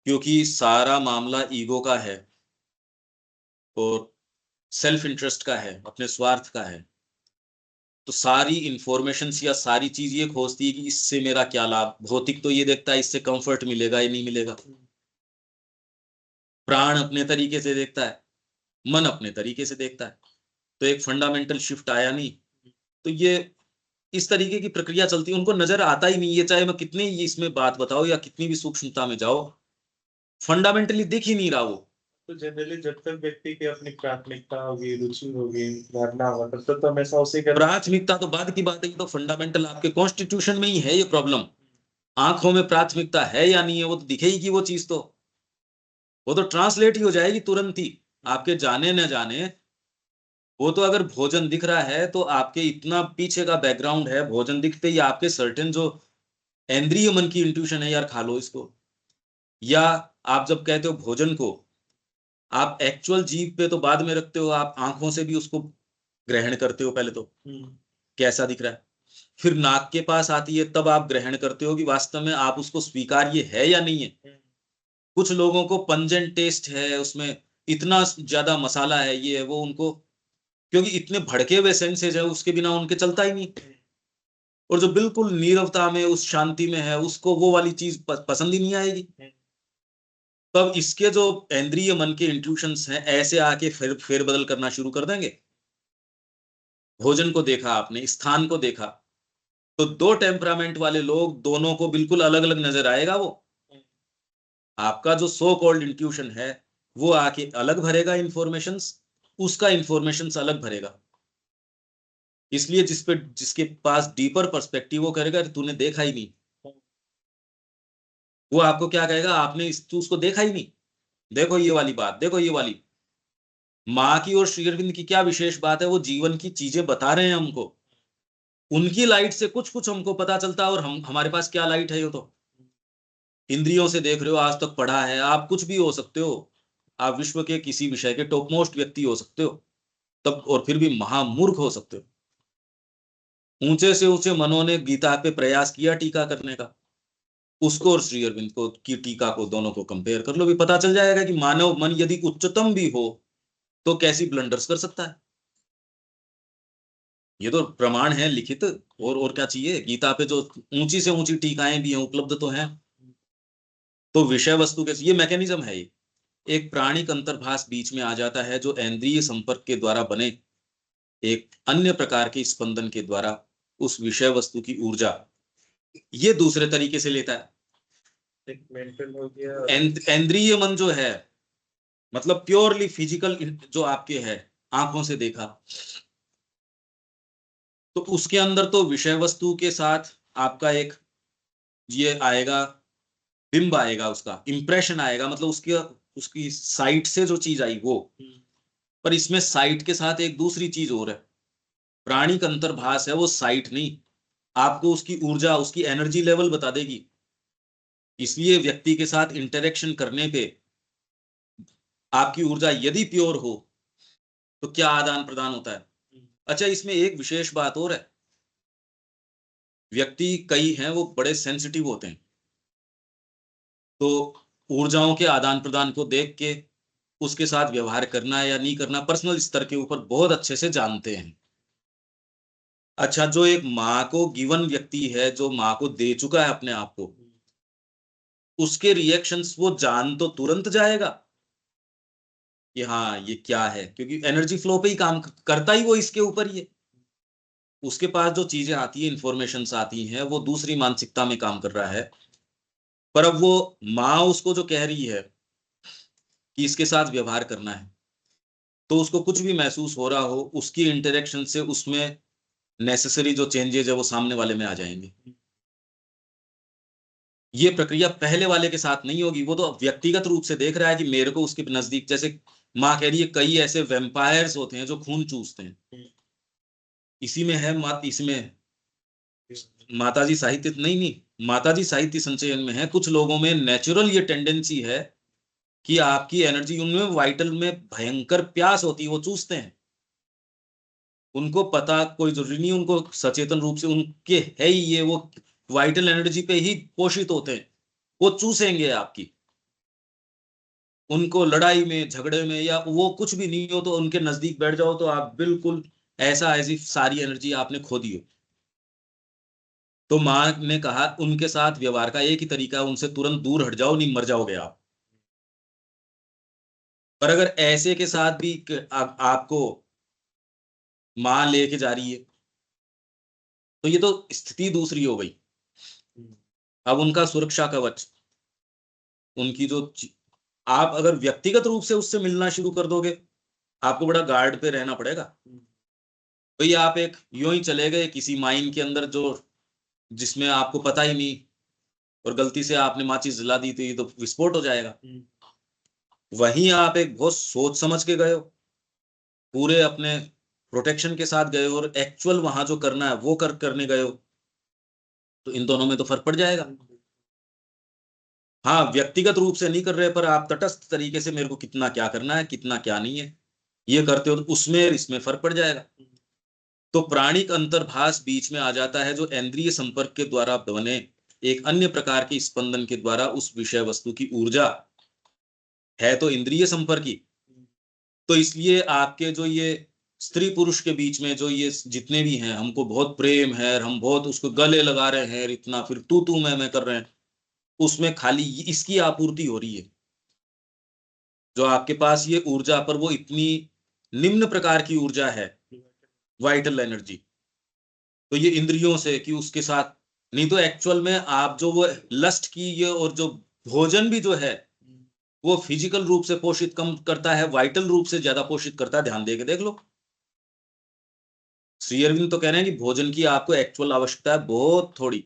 क्योंकि सारा मामला ईगो का है और सेल्फ इंटरेस्ट का है, अपने स्वार्थ का है, तो सारी इंफॉर्मेशन या सारी चीज ये खोजती है कि इससे मेरा क्या लाभ। भौतिक तो ये देखता है इससे कंफर्ट मिलेगा या नहीं मिलेगा, प्राण अपने तरीके से देखता है, मन अपने तरीके से देखता है। तो एक फंडामेंटल शिफ्ट आया नहीं, तो ये इस तरीके की प्रक्रिया चलती है, उनको नजर आता ही नहीं। ये चाहे मैं कितनी इसमें बात बताओ या कितनी भी सूक्ष्मता में जाओ, फंडामेंटली दिख ही नहीं रहा वो। तो जनरली जब तक व्यक्ति की अपनी प्राथमिकता होगी, रुचि होगी, भावना होगा, तब तक तो हमेशा उसी का प्राथमिकता तो बाद की बात है, तो फंडामेंटल आपके कॉन्स्टिट्यूशन में ही है ये प्रॉब्लम। आंखों में प्राथमिकता है या नहीं है वो तो दिखेगी, वो चीज तो वो तो ट्रांसलेट ही हो जाएगी तुरंत ही, आपके जाने न जाने। वो तो अगर भोजन दिख रहा है तो आपके इतना पीछे का बैकग्राउंड है, भोजन दिखते ही आपके सर्टेन जो इंद्रिय मन की इंट्यूशन है, यार खा लो इसको। या आप जब कहते हो भोजन को, आप एक्चुअल जीभ पे तो बाद में रखते हो, आप आंखों से भी उसको ग्रहण करते हो पहले तो कैसा दिख रहा है, फिर नाक के पास आती है तब आप ग्रहण करते हो कि वास्तव में आप उसको स्वीकार्य है या नहीं है। कुछ लोगों को पंजेंट टेस्ट है, उसमें इतना ज्यादा मसाला है, ये है वो, उनको क्योंकि इतने भड़के हुए सेंसेस है उसके बिना उनके चलता ही नहीं। और जो बिल्कुल नीरवता में उस शांति में है उसको वो वाली चीज पसंद ही नहीं आएगी। तब इसके जो इंद्रिय मन के इंट्यूशंस हैं ऐसे आके फेरबदल करना शुरू कर देंगे। भोजन को देखा आपने, स्थान को देखा, तो दो टेम्परामेंट वाले लोग दोनों को बिल्कुल अलग अलग नजर आएगा। वो आपका जो सो कॉल्ड इंट्यूशन है वो आके अलग भरेगा इंफॉर्मेशंस, उसका इंफॉर्मेशंस अलग भरेगा। इसलिए जिसके पास डीपर पर्सपेक्टिव वो करेगा तूने देखा ही नहीं, वो आपको क्या कहेगा, आपने तू उसको देखा ही नहीं, देखो ये वाली बात, देखो ये वाली। माँ की और श्री अरविंद की क्या विशेष बात है, वो जीवन की चीजें बता रहे हैं हमको, उनकी लाइट से कुछ कुछ हमको पता चलता है, और हमारे पास क्या लाइट है, ये तो इंद्रियों से देख रहे हो, आज तक पढ़ा है, आप कुछ भी हो सकते हो, आप विश्व के किसी विषय के टॉप मोस्ट व्यक्ति हो सकते हो तब, और फिर भी महामूर्ख हो सकते हो। ऊंचे से ऊंचे मनों ने गीता पे प्रयास किया टीका करने का, उसको और श्री अरविंद को की टीका को दोनों को कंपेयर कर लो, भी पता चल जाएगा कि मानव मन यदि उच्चतम भी हो तो कैसी ब्लंडर्स कर सकता है। ये तो प्रमाण है लिखित, और क्या चाहिए। गीता पे जो ऊंची से ऊंची टीकाएं भी हैं, उपलब्ध तो हैं। तो विषय वस्तु के ये मैकेनिज्म है, ये एक प्राणिक अंतर्भास बीच में आ जाता है जो इंद्रिय संपर्क के द्वारा बने एक अन्य प्रकार के स्पंदन के द्वारा उस विषय वस्तु की ऊर्जा ये दूसरे तरीके से लेता है। एक मेंटल हो गया, इंद्रिय मन जो है मतलब प्योरली फिजिकल जो आपके है, आंखों से देखा, तो उसके अंदर तो विषय वस्तु के साथ आपका एक ये आएगा, बिंब आएगा, उसका इंप्रेशन आएगा, मतलब उसकी साइट से जो चीज आई वो। पर इसमें साइट के साथ एक दूसरी चीज और है, प्राणिक अंतर्भास है, वो साइट नहीं, आपको उसकी ऊर्जा, उसकी एनर्जी लेवल बता देगी। इसलिए व्यक्ति के साथ इंटरेक्शन करने पे आपकी ऊर्जा यदि प्योर हो तो क्या आदान प्रदान होता है। अच्छा, इसमें एक विशेष बात और है, व्यक्ति कई हैं वो बड़े सेंसिटिव होते हैं, तो ऊर्जाओं के आदान प्रदान को देख के उसके साथ व्यवहार करना या नहीं करना पर्सनल स्तर के ऊपर बहुत अच्छे से जानते हैं। अच्छा, जो एक माँ को गिवन व्यक्ति है, जो माँ को दे चुका है अपने आप को, उसके रिएक्शंस वो जान तो तुरंत जाएगा कि हाँ ये क्या है, क्योंकि एनर्जी फ्लो पे ही काम करता ही वो इसके ऊपर ही है। उसके पास जो चीजें आती है, इंफॉर्मेशन आती हैं, वो दूसरी मानसिकता में काम कर रहा है। पर अब वो माँ उसको जो कह रही है कि इसके साथ व्यवहार करना है, तो उसको कुछ भी महसूस हो रहा हो, उसकी इंटरेक्शन से उसमें नेसेसरी जो चेंजेस है वो सामने वाले में आ जाएंगे। ये प्रक्रिया पहले वाले के साथ नहीं होगी, वो तो व्यक्तिगत रूप से देख रहा है कि मेरे को उसके नजदीक, जैसे माँ कह रही है कई ऐसे वेम्पायर्स होते हैं जो खून चूसते हैं, इसी में है इसमें माताजी साहित्य नहीं, माताजी साहित्य संचयन में है, कुछ लोगों में नेचुरल ये टेंडेंसी है कि आपकी एनर्जी, उनमें वाइटल में भयंकर प्यास होती है, वो चूसते हैं, उनको पता कोई जरूरी नहीं, उनको सचेतन रूप से उनके है ही ये, वो वाइटल एनर्जी पे ही पोषित होते हैं, वो चूसेंगे आपकी। उनको लड़ाई में, झगड़े में, या वो कुछ भी नहीं हो तो उनके नजदीक बैठ जाओ तो आप बिल्कुल ऐसा ऐसी सारी एनर्जी आपने खो दी हो। तो माँ ने कहा उनके साथ व्यवहार का एक ही तरीका, उनसे तुरंत दूर हट जाओ, नहीं मर जाओगे आप। पर अगर ऐसे के साथ भी आपको माँ लेके जा रही है तो ये तो स्थिति दूसरी हो गई। अब उनका सुरक्षा कवच, उनकी जो आप अगर व्यक्तिगत रूप से उससे मिलना शुरू कर दोगे, आपको बड़ा गार्ड पे रहना पड़ेगा। भाई आप एक यूं ही चले गए किसी माइन के अंदर जो जिसमें आपको पता ही नहीं, और गलती से आपने माचिस जला दी तो ये तो विस्फोट हो जाएगा। वहीं आप एक बहुत सोच समझ के गए हो, पूरे अपने प्रोटेक्शन के साथ गए हो, और एक्चुअल वहां जो करना है वो करने गए हो, तो इन दोनों में तो फर्क पड़ जाएगा। हाँ, व्यक्तिगत रूप से नहीं कर रहे, पर आप तटस्थ तरीके से मेरे को कितना क्या करना है, कितना क्या नहीं है, ये करते हो, तो उसमें इसमें फर्क पड़ जाएगा। तो प्राणिक अंतर्भास बीच में आ जाता है, जो इंद्रिय संपर्क के द्वारा बने एक अन्य प्रकार के स्पंदन के द्वारा उस विषय वस्तु की ऊर्जा है तो इंद्रिय संपर्क की। तो इसलिए आपके जो ये स्त्री पुरुष के बीच में जो ये जितने भी हैं, हमको बहुत प्रेम है, हम बहुत उसको गले लगा रहे हैं, इतना फिर तू मैं कर रहे हैं, उसमें खाली इसकी आपूर्ति हो रही है। जो आपके पास ये ऊर्जा, पर वो इतनी निम्न प्रकार की ऊर्जा है, वाइटल एनर्जी, तो ये इंद्रियों से कि उसके साथ नहीं, तो एक्चुअल में आप जो वो लस्ट की ये और जो भोजन भी जो है वो फिजिकल रूप से पोषित कम करता है, वाइटल रूप से ज्यादा पोषित करता है। ध्यान देके देख लो, श्री अरविंद तो कह रहे हैं कि भोजन की आपको एक्चुअल आवश्यकता है बहुत थोड़ी,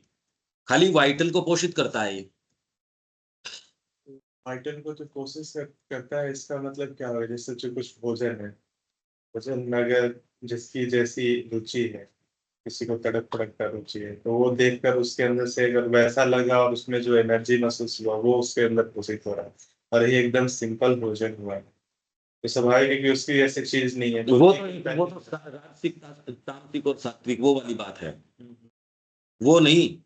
खाली वाइटल को पोषित करता है ये। वाइटल को जो कोशिश करता है, इसका मतलब क्या है? जैसे जो कुछ भोजन है, भोजन में अगर जिसकी जैसी रुचि है, किसी को तड़क फड़क का रुचि है, तो वो देखकर उसके अंदर से अगर वैसा लगा और उसमें जो एनर्जी महसूस हुआ वो उसके अंदर पोषित हो रहा है, और ये एकदम सिंपल भोजन हुआ है, तो स्वाभाविक है कि उसकी ऐसी चीज नहीं है। वो तो राजसिक, तामसिक और सात्विक वो वाली बात है, वो नहीं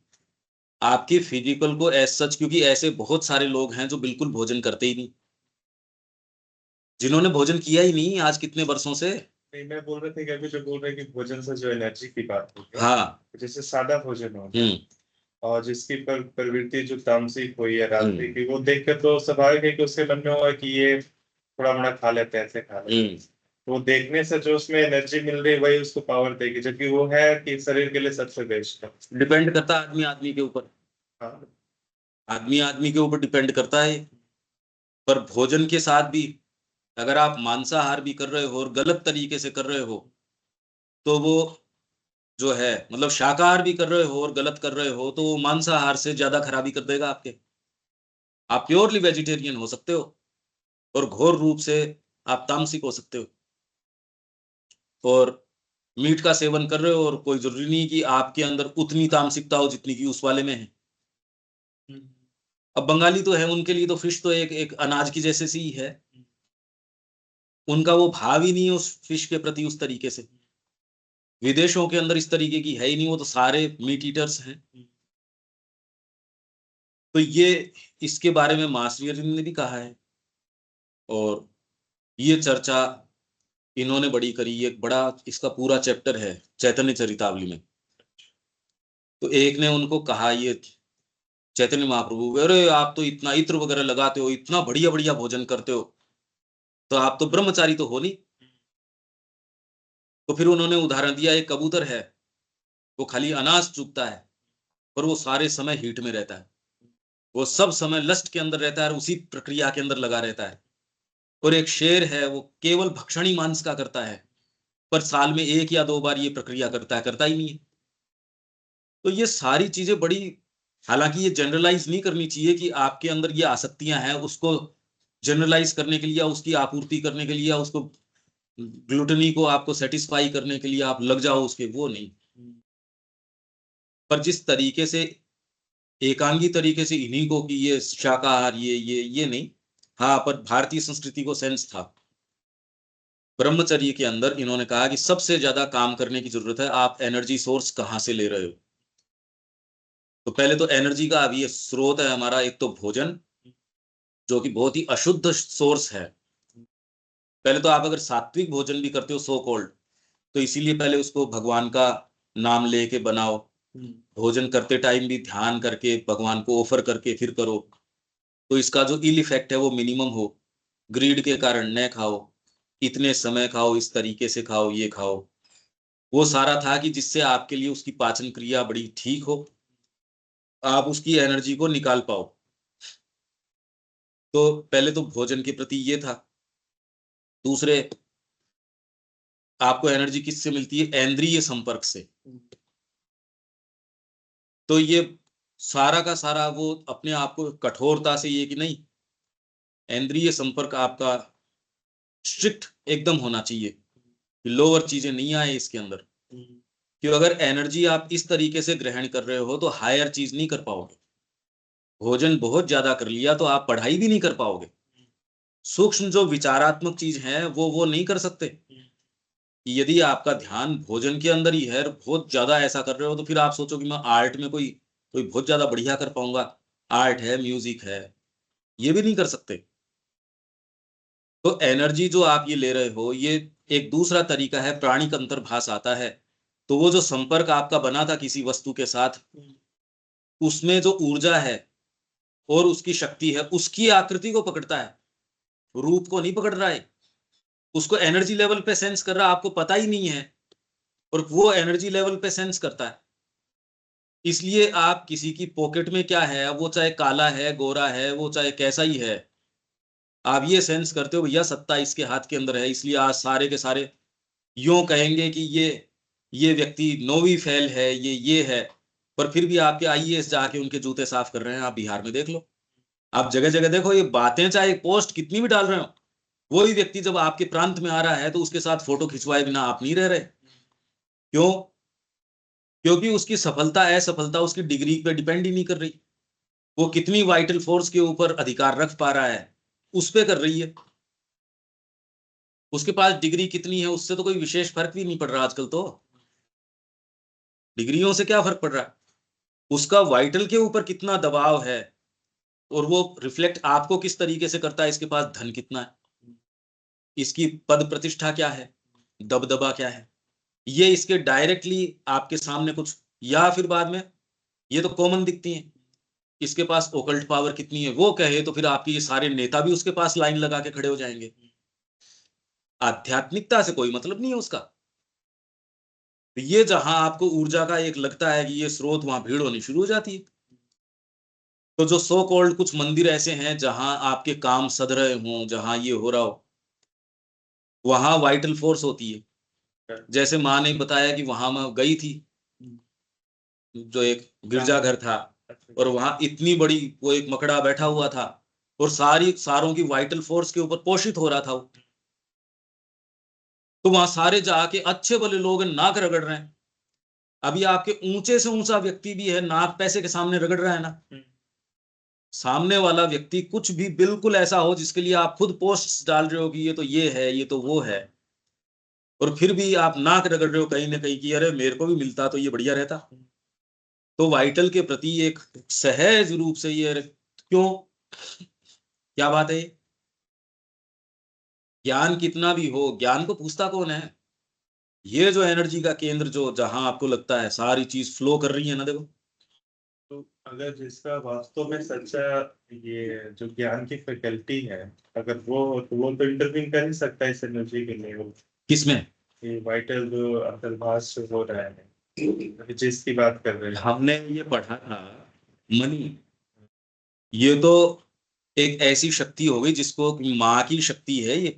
आपकी फिजिकल को एज सच, क्योंकि ऐसे बहुत सारे लोग हैं जो बिल्कुल भोजन करते ही नहीं, जिन्होंने भोजन किया ही नहीं आज कितने वर्षों से। नहीं, मैं बोल रहे थे कि अभी जो बोल रहे हैं कि भोजन से जो एनर्जी की बात हो, हाँ, जैसे सादा भोजन हो और जिसकी प्रवृत्ति जो तामसिक हुई या राजसिक की, वो देखकर तो स्वाभाविक है कि उसके मन में हुआ कि ये थोड़ा मोड़ा खा लेते हैं, ऐसे खा लेते हैं, वो देखने से जो उसमें एनर्जी मिल रही है वही उसको पावर देगी, जबकि वो है कि शरीर के लिए सबसे बेस्ट है। डिपेंड करता है आदमी के ऊपर, हाँ, आदमी के ऊपर डिपेंड करता है। पर भोजन के साथ भी अगर आप मांसाहार भी कर रहे हो और गलत तरीके से कर रहे हो, तो वो जो है मतलब शाकाहार भी कर रहे हो और गलत कर रहे हो, तो वो मांसाहार से ज्यादा खराबी कर देगा आपके। आप प्योरली वेजिटेरियन हो सकते हो और घोर रूप से आप तामसिक हो सकते हो, और मीट का सेवन कर रहे हो और कोई जरूरी नहीं कि आपके अंदर उतनी तामसिकता हो जितनी की उस वाले में है। अब बंगाली तो है, उनके लिए तो फिश तो एक अनाज की जैसे सी ही है, उनका वो भाव ही नहीं है उस फिश के प्रति उस तरीके से। विदेशों के अंदर इस तरीके की है ही नहीं, वो तो सारे मीट ईटर्स हैं। तो ये इसके बारे में मास्टर अरविंद ने भी कहा है, और ये चर्चा इन्होंने बड़ी करी, एक बड़ा इसका पूरा चैप्टर है चैतन्य चरितावली में। तो एक ने उनको कहा, ये चैतन्य महाप्रभु, अरे आप तो इतना इत्र वगैरह लगाते हो, इतना बढ़िया बढ़िया भोजन करते हो, तो आप तो ब्रह्मचारी तो हो नहीं। तो फिर उन्होंने उदाहरण दिया, एक कबूतर है, वो खाली अनाज चुगता है, पर वो सारे समय हीट में रहता है, वो सब समय लस्ट के अंदर रहता है और उसी प्रक्रिया के अंदर लगा रहता है। और एक शेर है, वो केवल भक्षण ही मांस का करता है, पर साल में 1 या 2 बार ये प्रक्रिया करता ही नहीं है। तो ये सारी चीजें बड़ी, हालांकि ये जनरलाइज नहीं करनी चाहिए कि आपके अंदर ये आसक्तियां हैं, उसको जनरलाइज करने के लिए, उसकी आपूर्ति करने के लिए, उसको ग्लूटनी को आपको सेटिस्फाई करने के लिए आप लग जाओ उसके, वो नहीं। पर जिस तरीके से एकांगी तरीके से इन्हीं को कि ये शाकाहार ये नहीं, हाँ, पर भारतीय संस्कृति को सेंस था। ब्रह्मचर्य के अंदर इन्होंने कहा कि सबसे ज्यादा काम करने की जरूरत है, आप एनर्जी सोर्स कहाँ से ले रहे हो। तो पहले तो एनर्जी का अभी स्रोत है हमारा, एक तो भोजन, जो कि बहुत ही अशुद्ध सोर्स है। पहले तो आप अगर सात्विक भोजन भी करते हो सो कॉल्ड, तो इसीलिए पहले उसको भगवान का नाम लेके बनाओ, भोजन करते टाइम भी ध्यान करके भगवान को ऑफर करके फिर करो, तो इसका जो इल इफेक्ट है वो मिनिमम हो। ग्रीड के कारण न खाओ, इतने समय खाओ, इस तरीके से खाओ, ये खाओ, वो सारा था कि जिससे आपके लिए उसकी पाचन क्रिया बड़ी ठीक हो, आप उसकी एनर्जी को निकाल पाओ। तो पहले तो भोजन के प्रति ये था। दूसरे, आपको एनर्जी किससे मिलती है? इंद्रिय संपर्क से। तो ये सारा का सारा वो अपने आप को कठोरता से, ये कि नहीं, इंद्रिय संपर्क आपका स्ट्रिक्ट एकदम होना चाहिए, लोअर चीजें नहीं आए इसके अंदर। कि अगर एनर्जी आप इस तरीके से ग्रहण कर रहे हो तो हायर चीज नहीं कर पाओगे। भोजन बहुत ज्यादा कर लिया तो आप पढ़ाई भी नहीं कर पाओगे। सूक्ष्म जो विचारात्मक चीज है वो नहीं कर सकते। यदि आपका ध्यान भोजन के अंदर ही है और बहुत ज्यादा ऐसा कर रहे हो, तो फिर आप सोचो कि मैं आर्ट में कोई बहुत ज्यादा बढ़िया कर पाऊंगा। आर्ट है, म्यूजिक है, ये भी नहीं कर सकते। तो एनर्जी जो आप ये ले रहे हो, ये एक दूसरा तरीका है प्राणिक अंतर्भास आता है। तो वो जो संपर्क आपका बना था किसी वस्तु के साथ, उसमें जो ऊर्जा है और उसकी शक्ति है, उसकी आकृति को पकड़ता है, रूप को नहीं पकड़ रहा है। उसको एनर्जी लेवल पे सेंस कर रहा है, आपको पता ही नहीं है, और वो एनर्जी लेवल पे सेंस करता है। इसलिए आप किसी की पॉकेट में क्या है, वो चाहे काला है, गोरा है, वो चाहे कैसा ही है, आप ये सेंस करते हो भैया सत्ता इसके हाथ के अंदर है। इसलिए आज सारे के सारे यूं कहेंगे कि ये व्यक्ति नोवी फेल है, ये है, पर फिर भी आपके आईएएस जाके उनके जूते साफ कर रहे हैं। आप बिहार में देख लो, आप जगह जगह देखो, ये बातें चाहे पोस्ट कितनी भी डाल रहे हो, वही व्यक्ति जब आपके प्रांत में आ रहा है तो उसके साथ फोटो खिंचवाए बिना आप नहीं रह रहे। क्यों? क्योंकि उसकी सफलता असफलता उसकी डिग्री पे डिपेंड ही नहीं कर रही। वो कितनी वाइटल फोर्स के ऊपर अधिकार रख पा रहा है, उस पे कर रही है। उसके पास डिग्री कितनी है उससे तो कोई विशेष फर्क भी नहीं पड़ रहा आजकल। तो डिग्रियों से क्या फर्क पड़ रहा है, उसका वाइटल के ऊपर कितना दबाव है, और वो रिफ्लेक्ट आपको किस तरीके से करता है। इसके पास धन कितना है, इसकी पद प्रतिष्ठा क्या है, दबदबा क्या है, ये इसके डायरेक्टली आपके सामने कुछ, या फिर बाद में ये तो कॉमन दिखती हैं। इसके पास ओकल्ट पावर कितनी है, वो कहे तो फिर आपके ये सारे नेता भी उसके पास लाइन लगा के खड़े हो जाएंगे। आध्यात्मिकता से कोई मतलब नहीं है उसका। तो ये जहां आपको ऊर्जा का एक लगता है कि ये स्रोत, वहां भीड़ होनी शुरू हो जाती है। तो जो सो कॉल्ड कुछ मंदिर ऐसे हैं जहां आपके काम सध रहे हों, जहां ये हो रहा हो, वहां वाइटल फोर्स होती है। जैसे माँ ने बताया कि वहां मैं गई थी, जो एक गिरजाघर था, और वहां इतनी बड़ी वो एक मकड़ा बैठा हुआ था, और सारों की वाइटल फोर्स के ऊपर पोषित हो रहा था वो। तो वहां सारे जाके अच्छे भले लोग नाक रगड़ रहे हैं। अभी आपके ऊंचे से ऊंचा व्यक्ति भी है, नाक पैसे के सामने रगड़ रहा है ना। सामने वाला व्यक्ति कुछ भी बिल्कुल ऐसा हो जिसके लिए आप खुद पोस्ट्स डाल रहे हो कि ये तो ये है, ये तो वो है, और फिर भी आप नाक रगड़ रहे हो कहीं ना कहीं कि अरे मेरे को भी मिलता तो ये बढ़िया रहता। तो वाइटल के प्रति एक सहज रूप से ये, क्यों, क्या बात है, ज्ञान कितना भी हो, ज्ञान को पूछता कौन है। ये जो एनर्जी का केंद्र जो जहां आपको लगता है सारी चीज फ्लो कर रही है ना, देखो। तो अगर जिसका वास्तव में सच्चा ये जो ज्ञान की फैकल्टी है, अगर वो हो तो वो तो इंटरवीन कर ही सकता है इस एनर्जी के लिए। वो किसमें? ये वाइटल जो अंतर्भाष हो रहा है जिसकी बात कर रहे हैं, हमने ये पढ़ा था मनी, ये तो एक ऐसी शक्ति हो गई जिसको माँ की शक्ति है ये,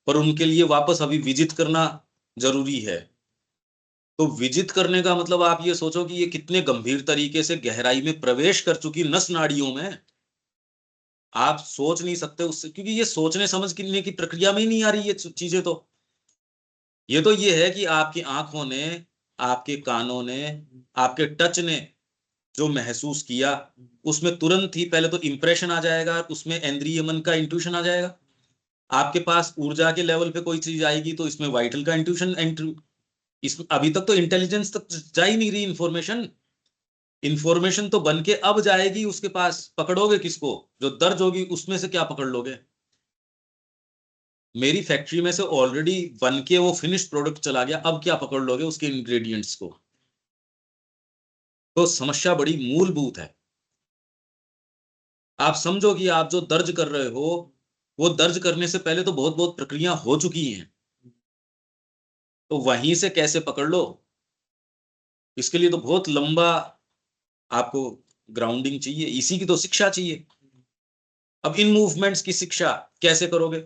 पर उनके लिए वापस अभी विजित करना जरूरी है। तो विजित करने का मतलब आप ये सोचो कि ये कितने गंभीर तरीके से गहराई में प्रवेश कर चुकी नस नाड़ियों में। आप सोच नहीं सकते उससे, क्योंकि ये सोचने समझने की प्रक्रिया में ही नहीं आ रही ये चीजें। तो ये है कि आपकी आंखों ने, आपके कानों ने, आपके टच ने जो महसूस किया, उसमें तुरंत ही पहले तो इंप्रेशन आ जाएगा, उसमें इंद्रिय मन का इंट्यूशन आ जाएगा। आपके पास ऊर्जा के लेवल पे कोई चीज आएगी तो इसमें वाइटल का इंट्यूशन, इस अभी तक तो इंटेलिजेंस तक जा ही नहीं रही इंफॉर्मेशन। इंफॉर्मेशन तो बन के अब जाएगी उसके पास, पकड़ोगे किसको? जो दर्ज होगी उसमें से क्या पकड़ लोगे? मेरी फैक्ट्री में से ऑलरेडी बन के वो फिनिश्ड प्रोडक्ट चला गया, अब क्या पकड़ लोगे उसके इंग्रेडिएंट्स को? तो समस्या बड़ी मूलभूत है। आप समझो कि आप जो दर्ज कर रहे हो, वो दर्ज करने से पहले तो बहुत बहुत प्रक्रिया हो चुकी हैं। तो वहीं से कैसे पकड़ लो, इसके लिए तो बहुत लंबा आपको ग्राउंडिंग चाहिए, इसी की तो शिक्षा चाहिए। अब इन मूवमेंट्स की शिक्षा कैसे करोगे?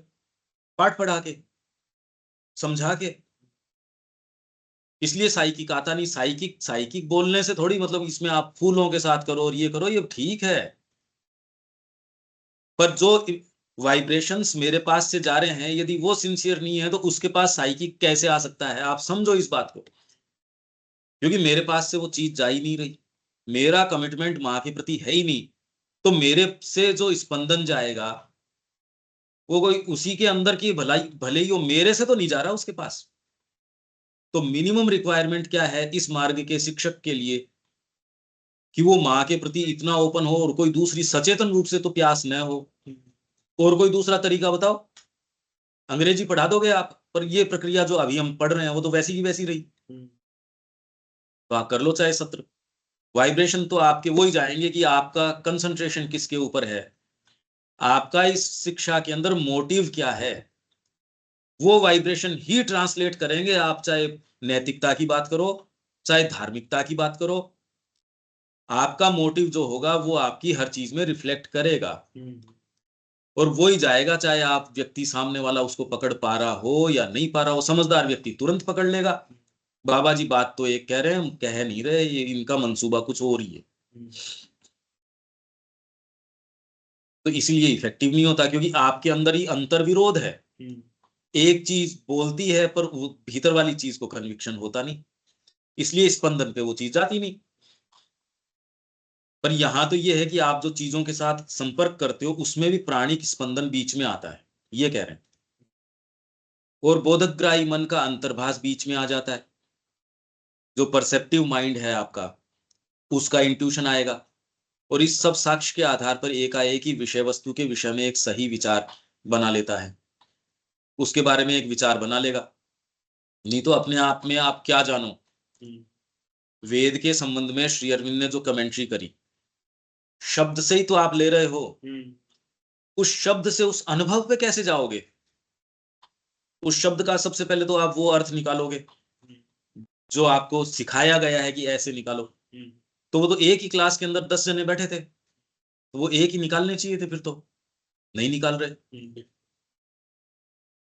पाठ पढ़ा के, समझा के। इसलिए साइकिक आता नहीं। साइकिक साइकिक बोलने से थोड़ी मतलब इसमें आप फूलों के साथ करो और ये करो, ये ठीक है, पर जो वाइब्रेशंस मेरे पास से जा रहे हैं यदि वो सिंसियर नहीं है तो उसके पास साइकिक कैसे आ सकता है? आप समझो इस बात को, क्योंकि मेरे पास से वो चीज जा ही नहीं रही। मेरा कमिटमेंट माँ के प्रति है ही नहीं, तो मेरे से जो स्पंदन जाएगा वो कोई उसी के अंदर की भलाई, भले ही वो मेरे से तो नहीं जा रहा उसके पास। तो मिनिमम रिक्वायरमेंट क्या है इस मार्ग के शिक्षक के लिए, कि वो माँ के प्रति इतना ओपन हो, और कोई दूसरी सचेतन रूप से तो प्यास न हो। और कोई दूसरा तरीका बताओ? अंग्रेजी पढ़ा दोगे आप, पर ये प्रक्रिया जो अभी हम पढ़ रहे हैं वो तो वैसी की वैसी रही। तो आप कर लो चाहे सत्र, वाइब्रेशन तो आपके वो ही जाएंगे कि आपका कंसंट्रेशन किसके ऊपर है, आपका इस शिक्षा के अंदर मोटिव क्या है, वो वाइब्रेशन ही ट्रांसलेट करेंगे। आप चाहे नैतिकता की बात करो, चाहे धार्मिकता की बात करो, आपका मोटिव जो होगा वो आपकी हर चीज में रिफ्लेक्ट करेगा, और वो ही जाएगा। चाहे आप व्यक्ति सामने वाला उसको पकड़ पा रहा हो या नहीं पा रहा हो, समझदार व्यक्ति तुरंत पकड़ लेगा, बाबा जी बात तो एक कह रहे हैं, हम कह नहीं रहे, ये इनका मंसूबा कुछ और ही है। तो इसलिए इफेक्टिव नहीं होता, क्योंकि आपके अंदर ही अंतर्विरोध है। एक चीज बोलती है पर वो भीतर वाली चीज को कन्विक्शन होता नहीं, इसलिए स्पंदन पे वो चीज जाती नहीं। पर यहां तो ये है कि आप जो चीजों के साथ संपर्क करते हो उसमें भी प्राणिक स्पंदन बीच में आता है, ये कह रहे हैं। और बोधग्राही मन का अंतर्भास बीच में आ जाता है, जो परसेप्टिव माइंड है आपका, उसका इंट्यूशन आएगा, और इस सब साक्ष्य के आधार पर एकाएक ही विषय वस्तु के विषय में एक सही विचार बना लेता है, उसके बारे में एक विचार बना लेगा। नहीं तो अपने आप में आप क्या जानो। वेद के संबंध में श्री अरविंद ने जो कमेंट्री करी, शब्द से ही तो आप ले रहे हो, उस शब्द से उस अनुभव पे कैसे जाओगे। उस शब्द का सबसे पहले तो आप वो अर्थ निकालोगे जो आपको सिखाया गया है कि ऐसे निकालो। तो वो तो एक ही क्लास के अंदर 10 जने बैठे थे, तो वो एक ही निकालने चाहिए थे, फिर तो नहीं निकाल रहे।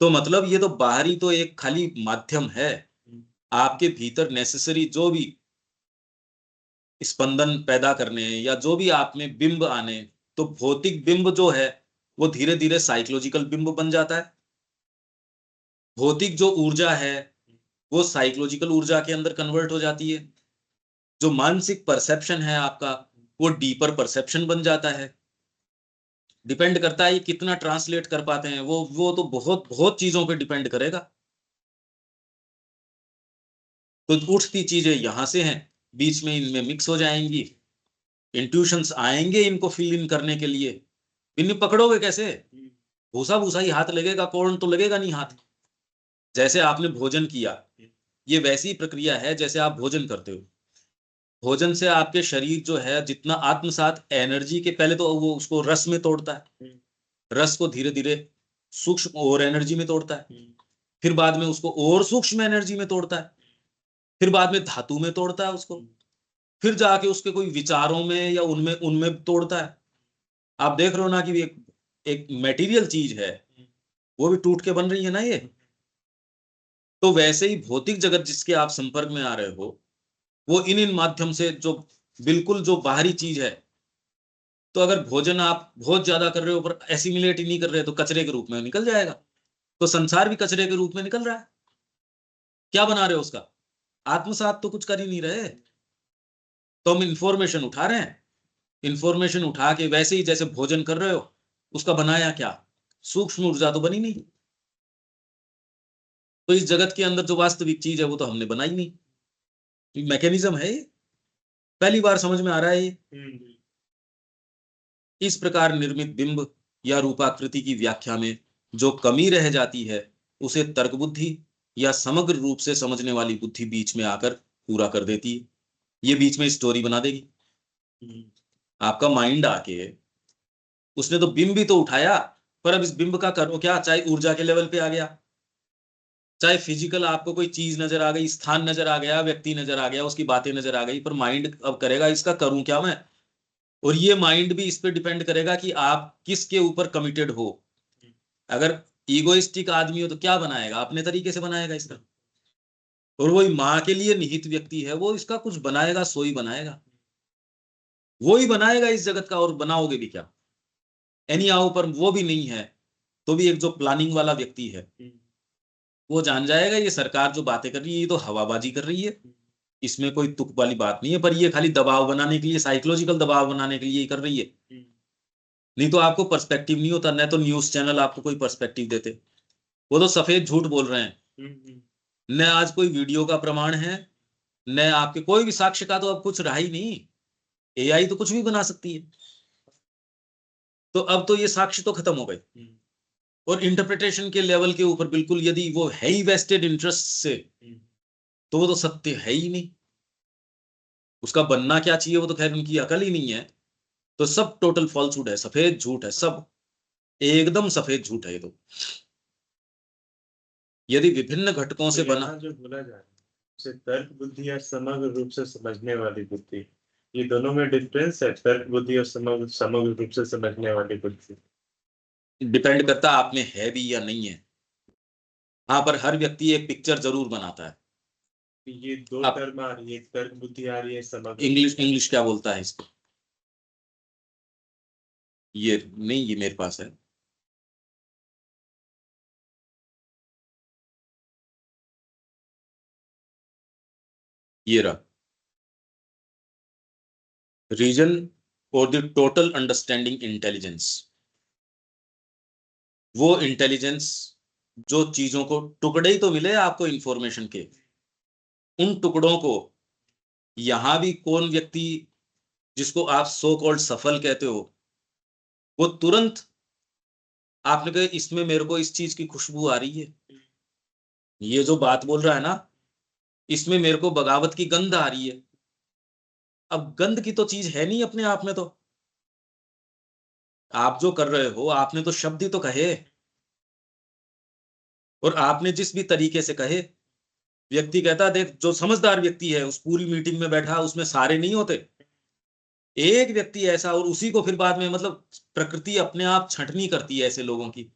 तो मतलब ये तो बाहरी तो एक खाली माध्यम है, आपके भीतर नेसेसरी जो भी स्पंदन पैदा करने या जो भी आप में बिंब आने, तो भौतिक बिंब जो है वो धीरे धीरे साइकोलॉजिकल बिंब बन जाता है। भौतिक जो ऊर्जा है वो साइकोलॉजिकल ऊर्जा के अंदर कन्वर्ट हो जाती है। जो मानसिक परसेप्शन है आपका, वो डीपर परसेप्शन बन जाता है। डिपेंड करता है ये कितना ट्रांसलेट कर पाते हैं, वो तो बहुत बहुत चीजों पे डिपेंड करेगा। तो उठती चीजें यहां से हैं, बीच में इनमें मिक्स हो जाएंगी, इंट्यूशंस आएंगे इनको फिल इन करने के लिए। इन्हें पकड़ोगे कैसे, भूसा भूसा ही हाथ लगेगा, कौन तो लगेगा नहीं हाथ। जैसे आपने भोजन किया, ये वैसी प्रक्रिया है जैसे आप भोजन करते हो। भोजन से आपके शरीर जो है जितना आत्मसात एनर्जी के, पहले तो वो उसको रस में तोड़ता है, रस को धीरे धीरे सूक्ष्म और एनर्जी में तोड़ता है, फिर बाद में उसको और सूक्ष्म एनर्जी में तोड़ता है, फिर बाद में धातु में तोड़ता है उसको, फिर जाके उसके कोई विचारों में या उनमें उनमें तोड़ता है। आप देख रहे हो ना कि एक मेटीरियल चीज है, वो भी टूट के बन रही है ना ये। तो वैसे ही भौतिक जगत जिसके आप संपर्क में आ रहे हो, वो इन माध्यम से जो बिल्कुल जो बाहरी चीज है, तो अगर भोजन आप बहुत ज्यादा कर रहे हो पर एसिमिलेट ही नहीं कर रहे तो कचरे के रूप में निकल जाएगा। तो संसार भी कचरे के रूप में निकल रहा है। क्या बना रहे हो उसका, आत्मसात तो कुछ कर ही नहीं रहे। तो हम इंफॉर्मेशन उठा रहे हैं, इंफॉर्मेशन उठा के वैसे ही जैसे भोजन कर रहे हो, उसका बनाया क्या, सूक्ष्म ऊर्जा तो बनी नहीं। तो इस जगत के अंदर जो वास्तविक चीज है वो तो हमने बनाई नहीं, मैकेनिज्म है ये, पहली बार समझ में आ रहा है ये। इस प्रकार निर्मित बिंब या रूपाकृति की व्याख्या में जो कमी रह जाती है, उसे तर्क बुद्धि या समग्र रूप से समझने वाली बुद्धि बीच में आकर पूरा कर देती है। ये बीच में स्टोरी बना देगी। आपका माइंड आके उसने तो बिंब भी तो उठाया, पर अब इस बिंब का करो क्या, चाहे ऊर्जा के लेवल पे आ गया, चाहे फिजिकल आपको कोई चीज नजर आ गई, स्थान नजर आ गया, व्यक्ति नजर आ गया, उसकी बातें नजर आ गई, पर माइंड अब करेगा इसका करूं क्या मैं। और ये माइंड भी इस पे डिपेंड करेगा कि आप किसके ऊपर कमिटेड हो। अगर ईगोइस्टिक आदमी हो तो क्या बनाएगा, अपने तरीके से बनाएगा इसका। और वही माँ के लिए निहित व्यक्ति है, वो इसका कुछ बनाएगा, सोई बनाएगा, वो ही बनाएगा इस जगत का। और बनाओगे भी क्या, एनी आओ, पर वो भी नहीं है तो भी एक जो प्लानिंग वाला व्यक्ति है वो जान जाएगा ये सरकार जो बातें कर रही है ये तो हवाबाजी कर रही है, इसमें कोई तुक वाली बात नहीं है, पर ये खाली दबाव बनाने के लिए, साइकोलॉजिकल दबाव बनाने के लिए ही कर रही है। नहीं तो आपको पर्सपेक्टिव नहीं होता, न तो न्यूज चैनल आपको कोई पर्सपेक्टिव देते, वो तो सफेद झूठ बोल रहे हैं। न आज कोई वीडियो का प्रमाण है, न आपके कोई भी साक्ष्य का तो अब कुछ रहा ही नहीं। एआई तो कुछ भी बना सकती है, तो अब तो ये साक्ष्य तो खत्म हो गए। और इंटरप्रिटेशन के लेवल के ऊपर बिल्कुल यदि वो है ही वेस्टेड इंटरेस्ट से, तो वो तो सत्य है ही नहीं। उसका बनना क्या चाहिए वो तो खैर उनकी अकल ही नहीं है। तो सब टोटल फॉल्सहुड है, सफेद झूठ है, सब एकदम सफेद झूठ है ये तो। यदि विभिन्न घटकों से बना, जो बोला जा रहा है उसे तर्क बुद्धि और समग्र रूप से समझने वाली बुद्धि, ये दोनों में डिफरेंस है, तर्क बुद्धि और समग्र रूप से समझने वाली बुद्धि। डिपेंड करता है आप में है भी या नहीं है। हाँ, पर हर व्यक्ति एक पिक्चर जरूर बनाता है। ये दो अब टर्म आ रही है, तर्क बुद्धि आ रही है, समग्र। इंग्लिश क्या बोलता है इसको? ये नहीं, ये मेरे पास है। ये रहा, रीजन और द टोटल अंडरस्टैंडिंग इंटेलिजेंस। वो इंटेलिजेंस जो चीजों को, टुकड़े ही तो मिले आपको इंफॉर्मेशन के, उन टुकड़ों को यहां भी कौन व्यक्ति जिसको आप सो कॉल्ड सफल कहते हो, वो तुरंत आपने कहा इसमें मेरे को इस चीज की खुशबू आ रही है, ये जो बात बोल रहा है ना इसमें मेरे को बगावत की गंध आ रही है। अब गंध की तो चीज है नहीं अपने आप में, तो आप जो कर रहे हो आपने तो शब्द ही तो कहे, और आपने जिस भी तरीके से कहे, व्यक्ति कहता देख जो समझदार व्यक्ति है उस पूरी मीटिंग में बैठा, उसमें सारे नहीं होते, एक व्यक्ति ऐसा, और उसी को फिर बाद में मतलब प्रकृति अपने आप छंटनी करती है ऐसे लोगों की,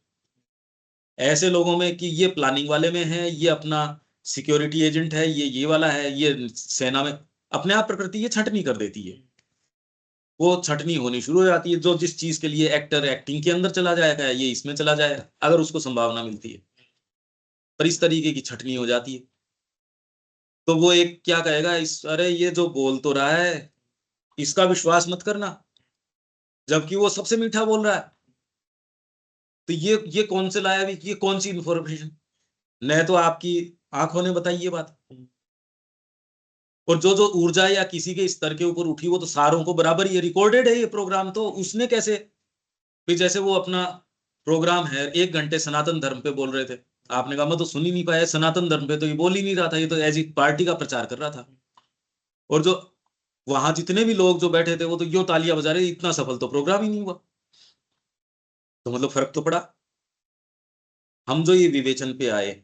ऐसे लोगों में कि ये प्लानिंग वाले में है, ये अपना सिक्योरिटी एजेंट है, ये वाला है, ये सेना में, अपने आप प्रकृति ये छंटनी कर देती है। वो छटनी होनी शुरू हो जाती है, जो जिस चीज के लिए एक्टर एक्टिंग के अंदर चला जाएगा ये इसमें चला जाएगा अगर उसको संभावना मिलती है, पर इस तरीके की छटनी हो जाती है। तो वो एक क्या कहेगा, इस अरे ये जो बोल तो रहा है इसका विश्वास मत करना, जबकि वो सबसे मीठा बोल रहा है। तो ये कौन से लाया भी, ये कौन सी इंफॉर्मेशन, न तो आपकी आंखों ने बताई ये बात, और जो जो ऊर्जा या किसी के स्तर के ऊपर उठी वो तो सारों को बराबर, ये रिकॉर्डेड है ये प्रोग्राम, तो उसने कैसे भी, जैसे वो अपना प्रोग्राम है 1 घंटे सनातन धर्म पे बोल रहे थे, आपने कहा मैं तो सुन ही नहीं पाया, सनातन धर्म पे तो ये बोल ही नहीं रहा था, ये तो एज पार्टी का प्रचार कर रहा था, और जो वहां जितने भी लोग जो बैठे थे वो तो यो तालियां बजा रहे, इतना सफल तो प्रोग्राम ही नहीं हुआ। तो मतलब फर्क तो पड़ा। हम जो ये विवेचन पे आए,